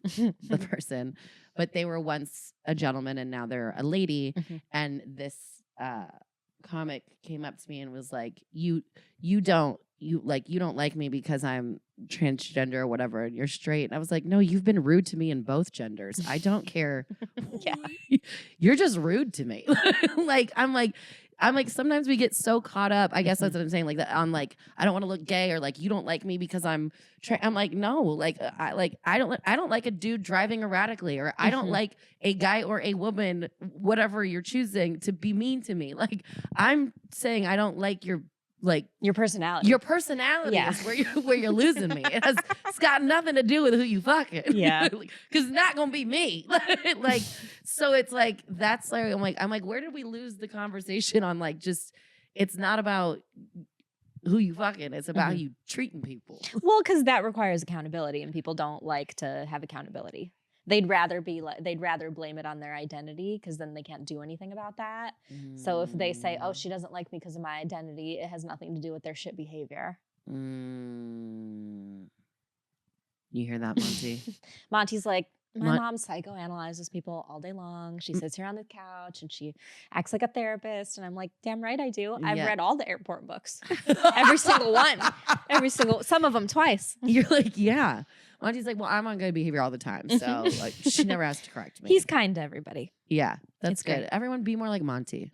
the person, but they were once a gentleman and now they're a lady. And this comic came up to me and was like, you don't like me because I'm transgender or whatever and you're straight. And I was like, no, you've been rude to me in both genders. I don't care.
Yeah.
You're just rude to me. Like, I'm like, sometimes we get so caught up. I guess that's what I'm saying. Like that on like, I don't want to look gay or like, you don't like me because I'm like, no, like, I don't like a dude driving erratically or I don't like a guy or a woman, whatever you're choosing to be mean to me. Like, I'm saying I don't like your personality. Your personality
Yeah.
is where you're losing me. It's got nothing to do with who you fucking.
Yeah.
Because it's not gonna be me. Like, so it's like that's like I'm like, where did we lose the conversation on like just it's not about who you fucking, it's about how you treating people.
Well, because that requires accountability, and people don't like to have accountability. They'd rather blame it on their identity because then they can't do anything about that. So if they say, "Oh, she doesn't like me because of my identity," it has nothing to do with their shit behavior.
You hear that, Monty?
Monty's like, my mom psychoanalyzes people all day long. She sits here on the couch and she acts like a therapist. And I'm like, damn right I do. I've read all the airport books. Every single one. Some of them twice.
You're like, yeah. Monty's like, well, I'm on good behavior all the time. So like, she never has to correct me.
He's kind to everybody.
Yeah, that's
It's
good.
great.
Everyone be more like Monty.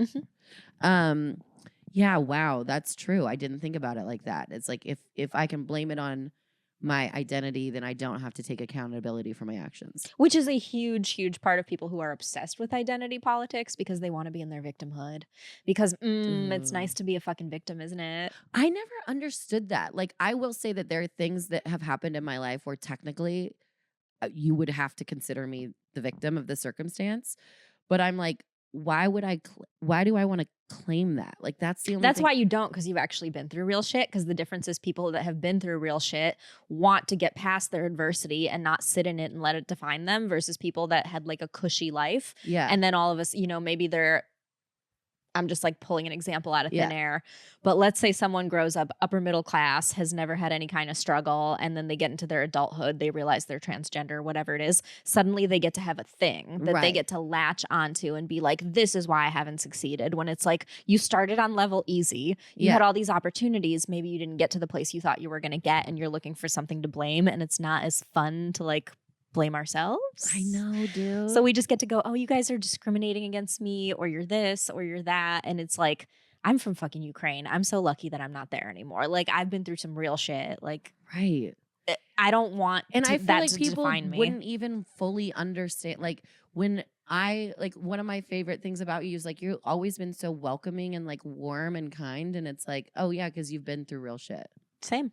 Yeah, wow, that's true. I didn't think about it like that. It's like if I can blame it on my identity, then I don't have to take accountability for my actions.
Which is a huge, huge part of people who are obsessed with identity politics because they want to be in their victimhood. Because it's nice to be a fucking victim, isn't it?
I never understood that. Like, I will say that there are things that have happened in my life where technically you would have to consider me the victim of the circumstance. But I'm like, why do I want to claim that? Like, that's the only
That's
thing.
why you don't, because you've actually been through real shit. Because the difference is people that have been through real shit want to get past their adversity and not sit in it and let it define them versus people that had like a cushy life.
Yeah.
And then all of us, maybe I'm just like pulling an example out of thin air. But let's say someone grows up upper middle class, has never had any kind of struggle, and then they get into their adulthood, they realize they're transgender, whatever it is. Suddenly they get to have a thing that they get to latch onto and be like, this is why I haven't succeeded. When it's like, you started on level easy. You had all these opportunities. Maybe you didn't get to the place you thought you were going to get, and you're looking for something to blame. And it's not as fun to like blame ourselves.
I know, dude.
So we just get to go, oh, you guys are discriminating against me, or you're this, or you're that. And it's like, I'm from fucking Ukraine. I'm so lucky that I'm not there anymore. Like, I've been through some real shit. Like,
right.
I don't want
and I feel
that
like
to
people
define me.
wouldn't even fully understand. Like, when one of my favorite things about you is like, you've always been so welcoming and like warm and kind. And it's like, oh yeah, because you've been through real shit.
Same.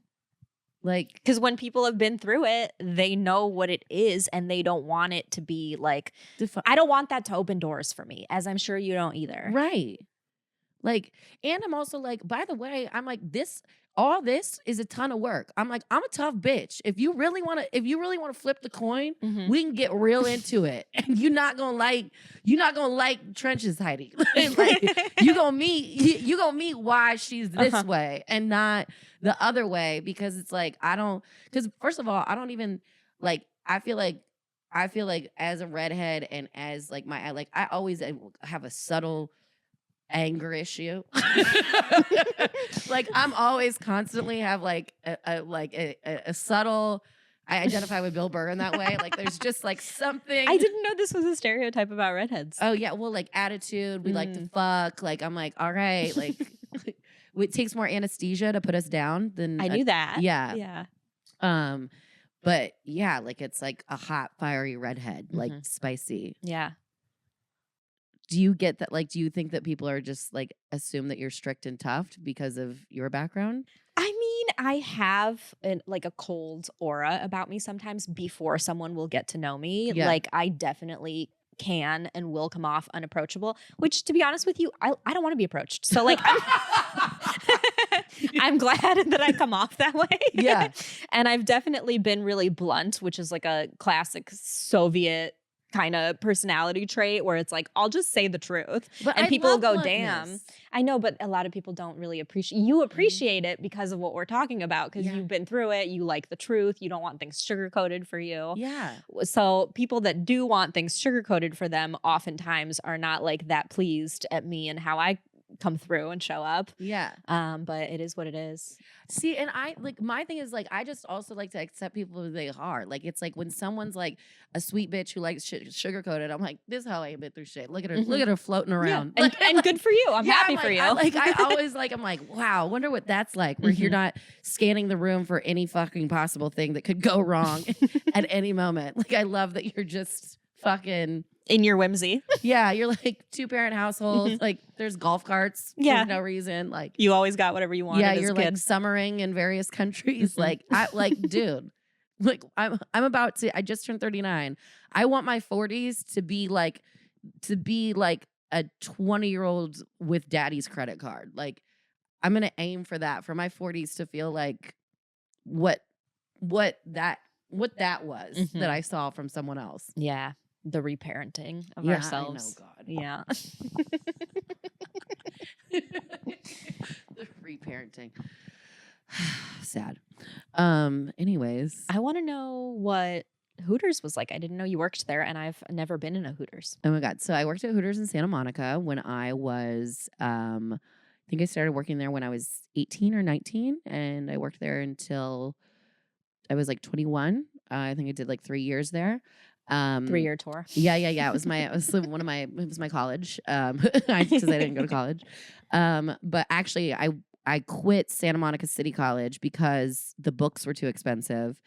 Like,
because when people have been through it, they know what it is and they don't want it to be like, I don't want that to open doors for me, as I'm sure you don't either.
right. Like, and I'm also like, by the way, I'm like, all this is a ton of work. I'm like, I'm a tough bitch. If you really want to flip the coin, we can get real into it. And you're not gonna like trenches, Heidi. Like, you gonna meet why she's this way and not the other way, because it's like, because first of all, I don't even like, I feel like as a redhead and as like I always have a subtle anger issue. Like, I'm always constantly have like a subtle, I identify with Bill Burr in that way. Like, there's just like something.
I didn't know this was a stereotype about redheads.
Oh yeah, well, like attitude, we like to fuck. Like, I'm like, all right, like it takes more anesthesia to put us down than
I knew that.
Yeah. But yeah, like, it's like a hot, fiery redhead, like spicy.
Yeah.
Do you get that? Like, do you think that people are just like assume that you're strict and tough because of your background?
I mean, I have like a cold aura about me sometimes before someone will get to know me.
Yeah.
Like, I definitely can and will come off unapproachable, which, to be honest with you, I don't want to be approached. So like, I'm glad that I come off that way.
Yeah.
And I've definitely been really blunt, which is like a classic Soviet kind of personality trait where it's like, I'll just say the truth.
But
and
I
people will
love
go,
bluntness.
damn. I know, but a lot of people don't really appreciate. You appreciate it because of what we're talking about, because you've been through it. You like the truth. You don't want things sugar-coated for you.
Yeah.
So people that do want things sugar-coated for them oftentimes are not like that pleased at me and how I come through and show up.
Yeah.
But it is what it is.
See, and I like, my thing is like, I just also like to accept people who they are. Like, it's like when someone's like a sweet bitch who likes sugar coated, I'm like, this is how I ain't been through shit. Look at her, look at her floating around.
Yeah. And good for you. I'm happy
like,
for you.
I always like, I'm like, wow, wonder what that's like, where you're not scanning the room for any fucking possible thing that could go wrong at any moment. Like, I love that you're just fucking
in your whimsy.
Yeah, you're like 2-parent household. Like, there's golf carts for no reason. Like,
you always got whatever you wanted.
Yeah,
as
you're
a kid.
like summering in various countries. Like, dude, like I'm about to. I just turned 39. I want my 40s to be like a 20-year-old with daddy's credit card. Like, I'm gonna aim for that, for my 40s to feel like what that was that I saw from someone else.
Yeah. The reparenting of ourselves.
I know, God.
Yeah.
The reparenting. Sad. Anyways.
I want to know what Hooters was like. I didn't know you worked there, and I've never been in a Hooters.
Oh my God. So I worked at Hooters in Santa Monica when I was, I think I started working there when I was 18 or 19, and I worked there until I was like 21. I think I did like 3 years there.
3-year tour.
Yeah. It was my college. Because I didn't go to college. But actually I quit Santa Monica City College because the books were too expensive.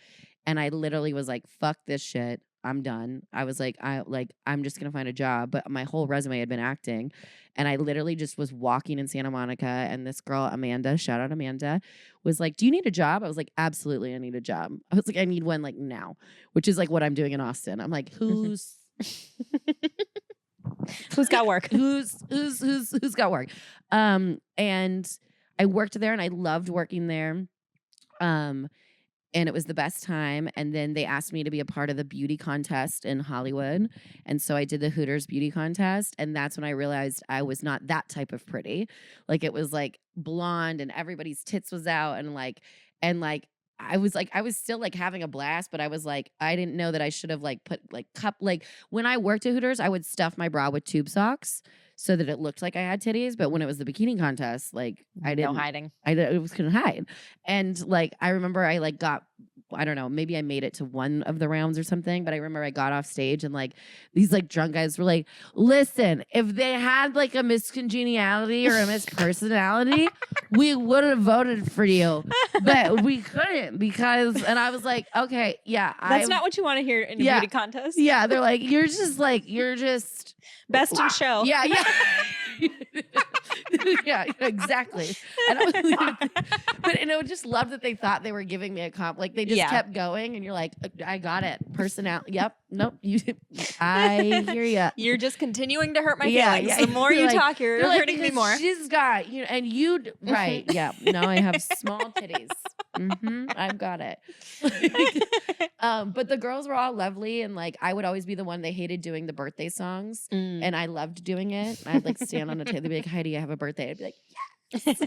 And I literally was like, fuck this shit. I'm done. I was like, I'm just going to find a job. But my whole resume had been acting. And I literally just was walking in Santa Monica. And this girl, Amanda, shout out Amanda, was like, do you need a job? I was like, absolutely, I need a job. I was like, I need one like now, which is like what I'm doing in Austin. I'm like, who's
got work?
who's got work? And I worked there and I loved working there. And it was the best time. And then they asked me to be a part of the beauty contest in Hollywood. And so I did the Hooters beauty contest. And that's when I realized I was not that type of pretty. Like, it was like blonde and everybody's tits was out. And I was still like having a blast, but I was like, I didn't know that I should have like put like when I worked at Hooters, I would stuff my bra with tube socks so that it looked like I had titties. But when it was the bikini contest, like I didn't.
No hiding.
I couldn't hide. And like, I remember I like got, I don't know, maybe I made it to one of the rounds or something, but I remember I got off stage and like these like drunk guys were like, listen, if they had like a miscongeniality or a mispersonality, we would have voted for you. But we couldn't because, and I was like, okay, yeah.
That's not what you want to hear in a beauty contest.
Yeah. They're like, you're just
best in show.
Yeah. Yeah, exactly. And I was, but and I would just love that they thought they were giving me a comp. Like they just
Yeah.
kept going, and you're like, I got it. Personality. Yep. Nope. I hear ya.
You're just continuing to hurt my
Yeah,
feelings.
yeah.
The more
They're
you
like-
talk, you're
They're like,
hurting me
"Because
more.
She's got and you right. Yeah. No, I have small titties. I've got it. But the girls were all lovely, and like I would always be the one they hated doing the birthday songs, and I loved doing it. I'd like stand on a table, they'd be like, Heidi, I have a birthday. I'd be like, yes.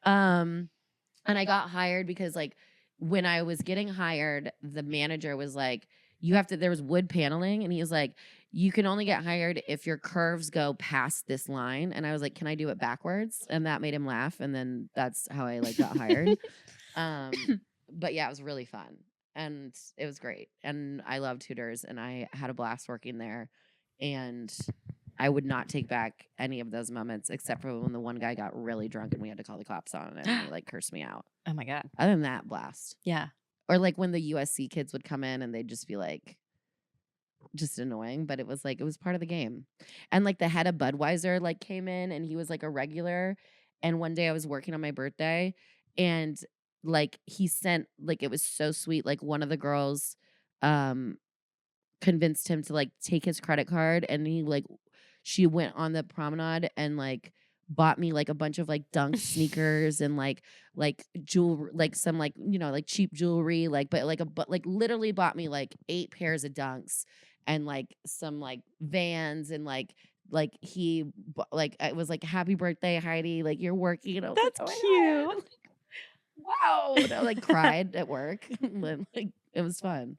And I got hired because like when I was getting hired, the manager was like, there was wood paneling, and he was like, you can only get hired if your curves go past this line. And I was like, can I do it backwards? And that made him laugh. And then that's how I like got hired. But yeah, it was really fun. And it was great. And I loved Hooters, and I had a blast working there. And I would not take back any of those moments except for when the one guy got really drunk and we had to call the cops on him and he like cursed me out.
Oh my God.
Other than that, blast.
Yeah.
Or like when the USC kids would come in and they'd just be like, just annoying, but it was like, it was part of the game. And like the head of Budweiser like came in and he was like a regular. And one day I was working on my birthday and like he sent, like, it was so sweet. Like one of the girls convinced him to like take his credit card, and she went on the promenade and like bought me like a bunch of like Dunk sneakers and like jewelry, like some like like cheap jewelry, like but literally bought me like 8 pairs of Dunks and like some like Vans and like he like it was like happy birthday Heidi, like you're working, and I was
That's
like,
cute.
wow, and I like cried at work. Like it was fun.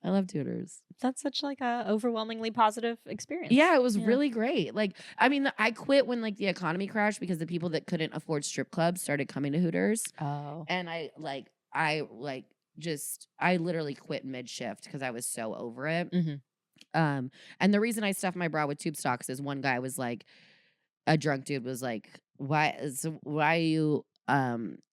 I love Hooters.
That's such like a overwhelmingly positive experience.
Yeah, it was really great. Like, I mean, I quit when like the economy crashed because the people that couldn't afford strip clubs started coming to Hooters.
Oh.
And I literally quit mid shift because I was so over it. And the reason I stuffed my bra with tube stocks is one guy was like, a drunk dude was like, why are you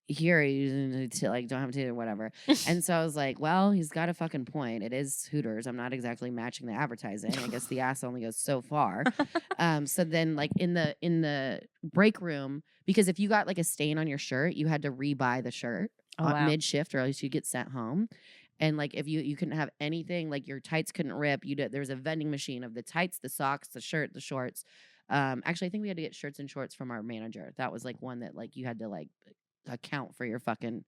here, you like don't have to or whatever. And so I was like, well, he's got a fucking point. It is Hooters. I'm not exactly matching the advertising. I guess the ass only goes so far. So then like in the break room, because if you got like a stain on your shirt, you had to rebuy the shirt mid shift or else you get sent home. And like if you couldn't have anything, like your tights couldn't rip. There was a vending machine of the tights, the socks, the shirt, the shorts. Actually, I think we had to get shirts and shorts from our manager. That was like one that like you had to like account for your fucking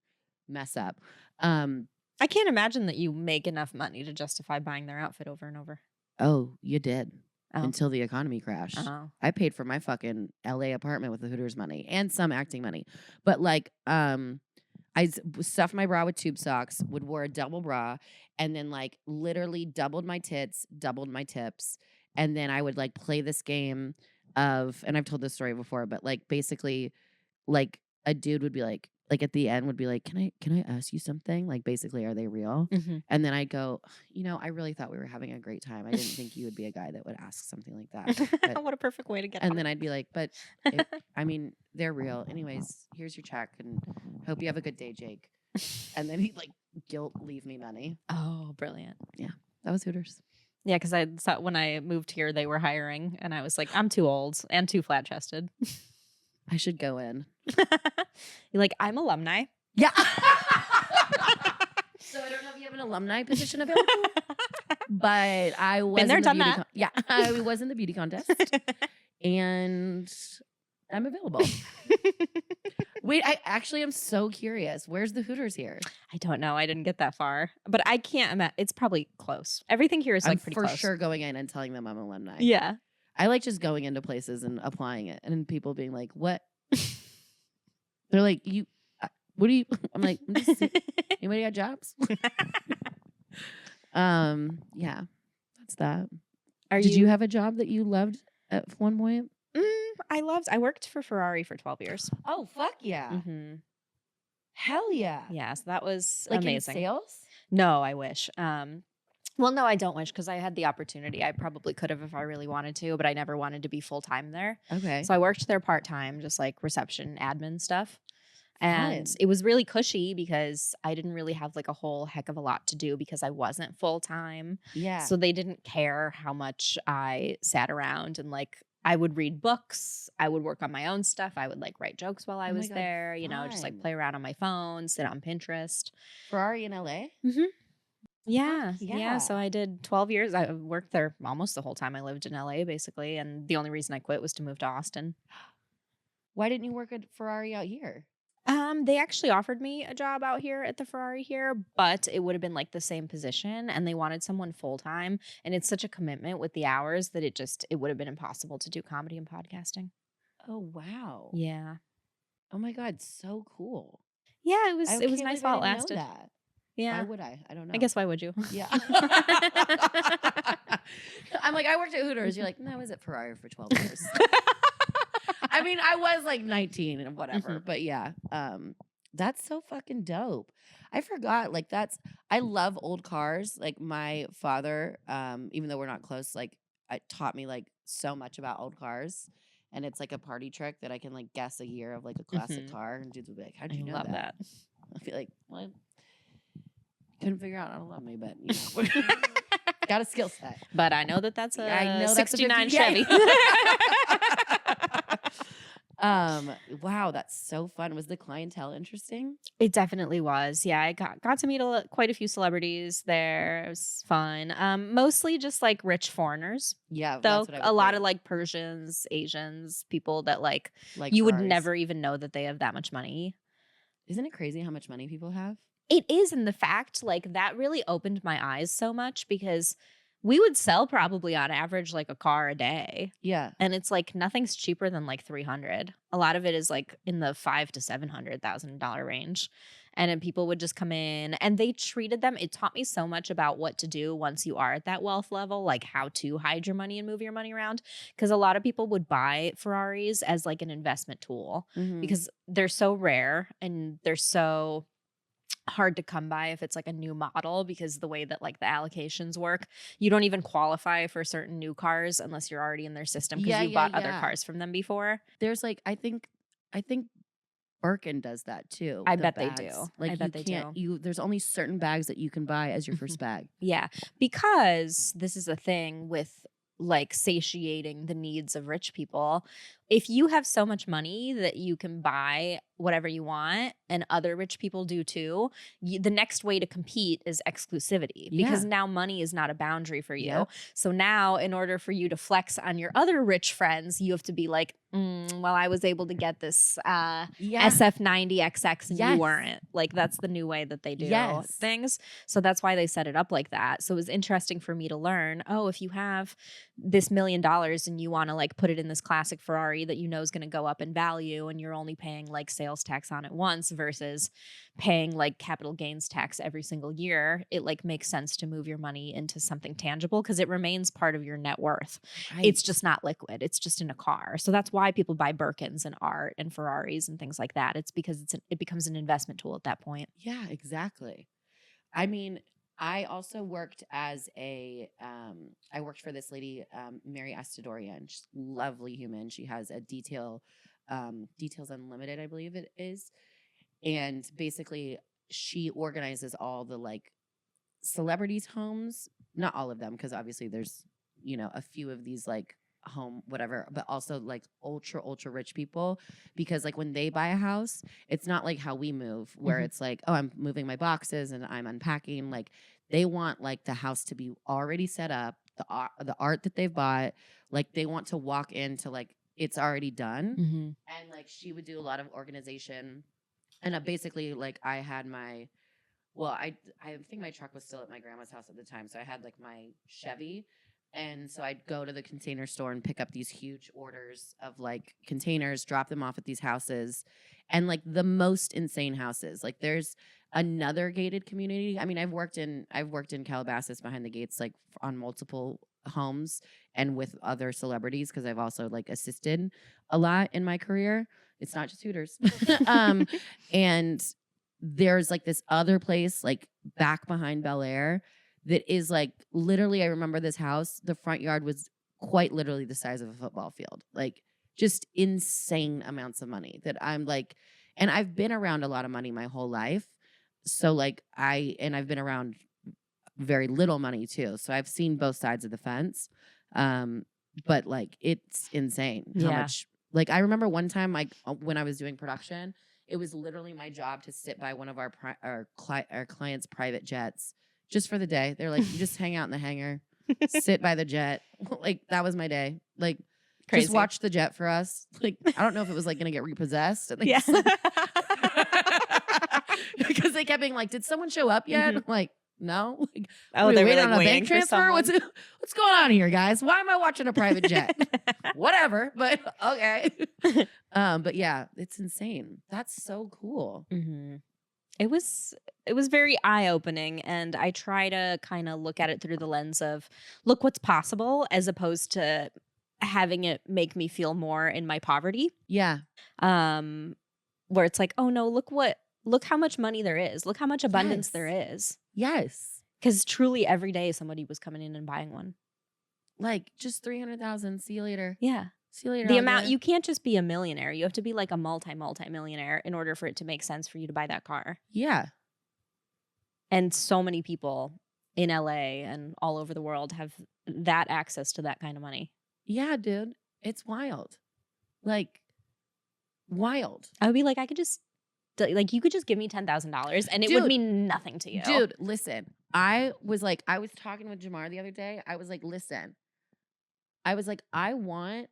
mess up.
I can't imagine that you make enough money to justify buying their outfit over and over.
Oh, you did. Until the economy crashed. I paid for my fucking LA apartment with the Hooters money and some acting money. But like I stuffed my bra with tube socks, would wear a double bra, and then like literally doubled my tits, doubled my tips, and then I would like play this game of, and I've told this story before, but like basically like a dude would be like at the end would be like, can I ask you something? Like basically, are they real? And then I'd go, I really thought we were having a great time. I didn't think you would be a guy that would ask something like that. But,
what a perfect way to get
and then I'd be like, but I mean, they're real. Anyways, here's your check and hope you have a good day, Jake. And then he'd like guilt leave me money.
Oh, brilliant.
Yeah, that was Hooters.
Yeah, because I saw when I moved here, they were hiring, and I was like, I'm too old and too flat chested.
I should go in.
You're like, I'm alumni.
Yeah. So I don't know if you have an alumni position available, but I was
Been there, done that.
Yeah, I was in the beauty contest, and I'm available. Wait, I actually am so curious. Where's the Hooters here?
I don't know. I didn't get that far, but I can't imagine. It's probably close. Everything here is like pretty close.
For sure going in and telling them I'm alumni.
Yeah.
I like just going into places and applying it, and people being like, "What?" They're like, what do you?" I'm like, "Anybody got jobs?" Yeah, that's that. Did you have a job that you loved at one point?
I worked for Ferrari for 12 years.
Oh, fuck yeah. Hell yeah.
Yeah, so that was
like
amazing.
In sales?
No, I wish. Well, no, I don't wish because I had the opportunity. I probably could have if I really wanted to, but I never wanted to be full-time there.
Okay.
So I worked there part-time, just like reception, admin stuff. And it was really cushy because I didn't really have like a whole heck of a lot to do because I wasn't full-time.
Yeah.
So they didn't care how much I sat around and like I would read books. I would work on my own stuff. I would like write jokes while I
Oh my
was
God,
there, you know, just like
fun.
play around on my phone, sit on Pinterest.
Ferrari in LA?
hmm
Fuck
Yeah. Yeah.
yeah.
So I did 12 years. I worked there almost the whole time I lived in LA, basically. And the only reason I quit was to move to Austin.
Why didn't you work at Ferrari out here?
They actually offered me a job out here at the Ferrari here, but it would have been like the same position and they wanted someone full time. And it's such a commitment with the hours that it would have been impossible to do comedy and podcasting.
Oh wow.
Yeah.
Oh my God, so cool.
Yeah, it
I
was
can't
nice
believe I
while it
didn't know
lasted.
that. Why
Yeah.
would I? I don't know.
I guess why would you?
Yeah. I'm like, I worked at Hooters. You're like, no, I was at Ferrari for 12 years. I mean, I was like 19 and whatever, but yeah, that's so fucking dope. I forgot, like I love old cars. Like my father, even though we're not close, like it taught me like so much about old cars, and it's like a party trick that I can like guess a year of like a classic car, and dudes will be like, "How'd you
I
know
love that.
I'll be like, "Well, couldn't figure out how to love me, but you know, got a skill set."
But I know that that's a
Yeah, I know that's a
69
50
Chevy.
Wow, that's so fun. Was the clientele interesting?
It definitely was. Yeah, I got to meet quite a few celebrities there. It was fun. Mostly just like rich foreigners.
Yeah,
Though
that's what I
a
would
lot
think.
of like Persians, Asians, people that like
Like
you would
Ferraris.
never even know that they have that much money.
Isn't it crazy how much money people have?
It is, and the fact like that really opened my eyes so much because we would sell probably on average like a car a day.
Yeah.
And it's like nothing's cheaper than like 300. A lot of it is like in the $500,000 to $700,000 range. And then people would just come in and they treated them. It taught me so much about what to do once you are at that wealth level, like how to hide your money and move your money around. Because a lot of people would buy Ferraris as like an investment tool
Mhm.
because they're so rare and they're so hard to come by if it's like a new model because the way that like the allocations work, you don't even qualify for certain new cars unless you're already in their system because
Yeah,
you
yeah,
bought other
yeah.
cars from them before.
There's like I think Birkin does that too.
I
the
bet they do.
bags. Like
I bet they
can't
do.
you there's only certain bags that you can buy as your first bag.
Yeah, because this is a thing with like satiating the needs of rich people. If you have so much money that you can buy whatever you want and other rich people do too, the next way to compete is exclusivity because
Yeah.
now money is not a boundary for you.
Yep.
So now in order for you to flex on your other rich friends, you have to be like, well, I was able to get this
Yeah.
SF90XX and
Yes.
you weren't. Like that's the new way that they do
Yes.
things. So that's why they set it up like that. So it was interesting for me to learn, oh, if you have this $1 million and you want to like put it in this classic Ferrari that you know is going to go up in value and you're only paying like sales tax on it once versus paying like capital gains tax every single year, it like makes sense to move your money into something tangible because it remains part of your net worth. It's just not liquid. It's just in a car. So that's why people buy Birkins and art and Ferraris and things like that. It's because it becomes an investment tool at that point.
Yeah, exactly. I mean, I also worked as I worked for this lady, Mary Astadorian. She's a lovely human. She has a Details Unlimited, I believe it is. And basically she organizes all the like celebrities' homes, not all of them, because obviously there's, a few of these like home whatever, but also like ultra rich people, because like when they buy a house, it's not like how we move where it's like, oh, I'm moving my boxes and I'm unpacking. Like they want like the house to be already set up, the art that they've bought, like they want to walk into like it's already done. And like she would do a lot of organization, and basically like I had my I think my truck was still at my grandma's house at the time, so I had like my Chevy. And so I'd go to the container store and pick up these huge orders of like containers, drop them off at these houses, and like the most insane houses. Like there's another gated community. I mean, I've worked in Calabasas behind the gates, like on multiple homes and with other celebrities, because I've also like assisted a lot in my career. It's not just Hooters. And there's like this other place like back behind Bel Air that is like literally, I remember this house, the front yard was quite literally the size of a football field. Like just insane amounts of money that I'm like, and I've been around a lot of money my whole life. So like I've been around very little money too. So I've seen both sides of the fence. but like it's insane how
Yeah.
much. Like I remember one time, like when I was doing production, it was literally my job to sit by one of our clients' private jets just for the day. They're like, you just hang out in the hangar, sit by the jet. Like that was my day. Like
Crazy.
just watch the jet for us. Like I don't know if it was like gonna get repossessed. And they
Yeah.
just, like, because they kept being like, did someone show up yet?
Mhm.
I'm like, no. Like,
Oh,
we
they were
waiting
like
on a
waiting
bank
for
transfer? What's
someone.
what's going on here, guys? Why am I watching a private jet? Whatever, but okay. But yeah, it's insane. That's so cool.
Mhm. It was very eye-opening, and I try to kind of look at it through the lens of look what's possible as opposed to having it make me feel more in my poverty.
Yeah.
Where it's like, oh no, look how much money there is. Look how much abundance
Yes.
there is.
Yes.
Because truly every day somebody was coming in and buying one.
Like just 300,000. See you later.
Yeah.
See you later.
The amount,
alligator.
you can't just be a millionaire. You have to be like a multi-millionaire in order for it to make sense for you to buy that car.
Yeah.
And so many people in LA and all over the world have that access to that kind of money.
Yeah, dude. It's wild. Like wild.
I would be like, I could just, like, you could just give me $10,000 and it would
Dude.
mean nothing to you.
Dude, listen. I was talking with Jamar the other day. I was like, listen. I was like, I want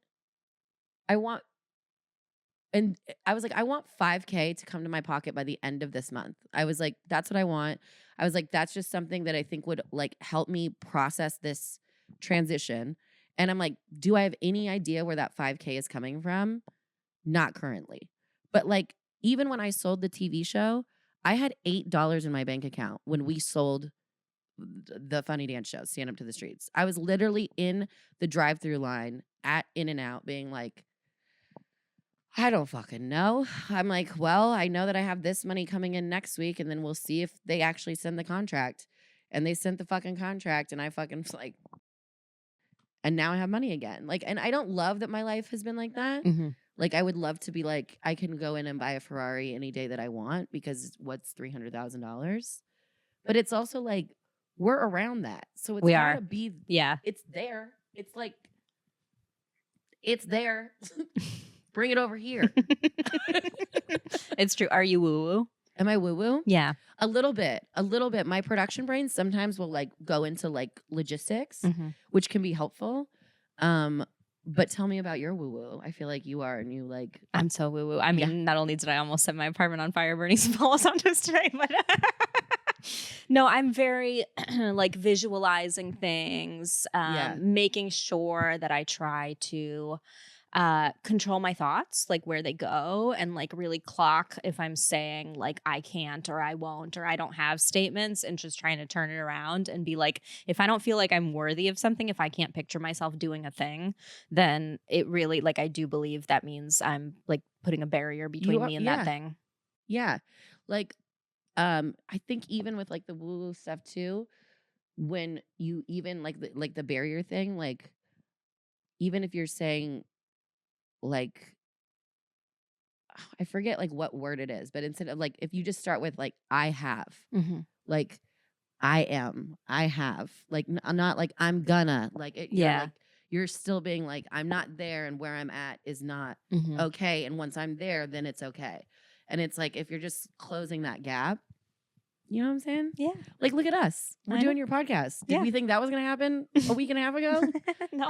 and I was like, I want $5,000 to come to my pocket by the end of this month. I was like, that's what I want. I was like, that's just something that I think would like help me process this transition. And I'm like, do I have any idea where that $5,000 is coming from? Not currently. But like, even when I sold the TV show, I had $8 in my bank account when we sold the Funny Dance show, Stand Up to the Streets. I was literally in the drive-through line at In-N-Out being like, I don't fucking know. I'm like, well, I know that I have this money coming in next week, and then we'll see if they actually send the contract. And they sent the fucking contract, and I fucking was like, and now I have money again. Like, and I don't love that my life has been like that.
Mm-hmm.
Like, I would love to be like, I can go in and buy a Ferrari any day that I want because what's $300,000? But it's also like, we're around that. So it's gotta be,
Yeah.
it's there. It's like, it's there. Bring it over here.
It's true. Are you woo-woo?
Am I woo-woo?
Yeah.
A little bit. My production brain sometimes will like go into like logistics,
Mm-hmm.
which can be helpful. But tell me about your woo-woo. I feel like you are, and you like.
I'm so woo-woo. I mean, not only did I almost set my apartment on fire burning some Palo Santos today, but no, I'm very like visualizing things, making sure that I try to control my thoughts, like where they go, and like really clock if I'm saying like I can't or I won't or I don't have statements, and just trying to turn it around and be like, if I don't feel like I'm worthy of something, if I can't picture myself doing a thing, then it really, like, I do believe that means I'm like putting a barrier between me and that thing.
Yeah. Like, I think even with like the woo-woo stuff too, when you even like the barrier thing, like even if you're saying like, I forget like what word it is, but instead of like, if you just start with like, I have,
Mm-hmm.
like, I am, I have, like, not like I'm gonna, like, you're still being like, I'm not there, and where I'm at is not
Mm-hmm.
okay. And once I'm there, then it's okay. And it's like, if you're just closing that gap, you know what I'm saying?
Yeah.
Like, look at us. We're doing your podcast. Did we think that was going to happen a week and a half ago?
No.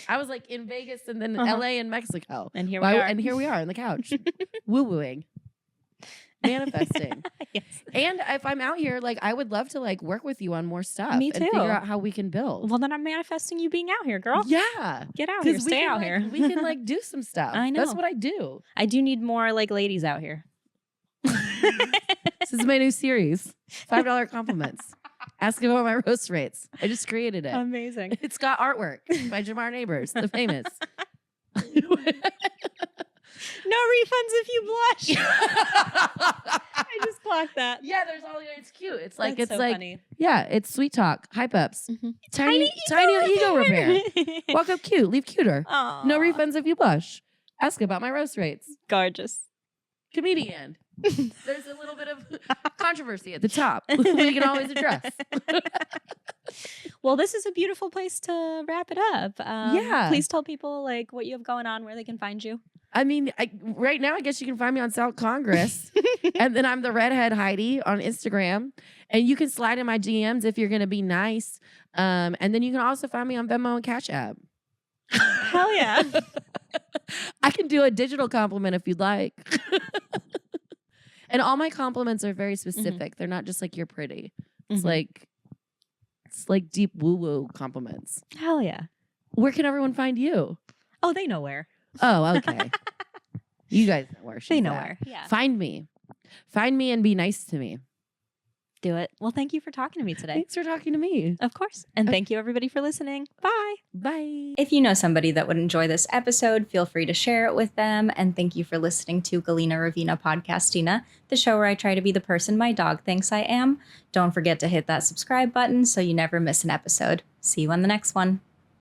I was like in Vegas and then LA and Mexico.
And here we are.
And here we are on the couch. Woo-wooing. Manifesting.
Yes.
And if I'm out here, like, I would love to like work with you on more stuff.
Me
And figure
too.
out how we can build.
Well, then I'm manifesting you being out here, girl.
Yeah.
Get out here.
We
Stay
can,
out
like,
here.
We can like do some stuff.
I know.
That's what I do.
I do need more like ladies out here.
This is my new series. $5 compliments. Ask about my roast rates. I just created it.
Amazing.
It's got artwork by Jamar Neighbors, the famous.
No refunds if you blush. I just clocked that.
Yeah, there's all. It's cute. It's like
That's
it's
so
like
funny.
yeah, it's sweet talk, hype ups,
Mm-hmm.
tiny ego repair. Walk up cute, leave cuter.
Aww.
No refunds if you blush. Ask about my roast rates.
Gorgeous.
Comedienne. There's a little bit of controversy at the top we can always address.
Well, this is a beautiful place to wrap it up.
Yeah.
Please tell people like what you have going on, where they can find you.
I mean, right now, I guess you can find me on South Congress. And then I'm the redhead Heidi on Instagram. And you can slide in my DMs if you're going to be nice. And then you can also find me on Venmo and Cash App.
Hell yeah.
I can do a digital compliment if you'd like. And all my compliments are very specific. They're not just like you're pretty. It's like deep woo-woo compliments.
Hell yeah.
Where can everyone find you?
Oh, they know where.
Oh, okay. You guys know where she's
They know
at.
where. Yeah.
Find me and be nice to me.
Do it. Well, thank you for talking to me today.
Thanks for talking to me.
Of course. And thank you everybody for listening. Bye.
Bye.
If you know somebody that would enjoy this episode, feel free to share it with them. And thank you for listening to Galina Ravina Podcastina, the show where I try to be the person my dog thinks I am. Don't forget to hit that subscribe button so you never miss an episode. See you on the next one.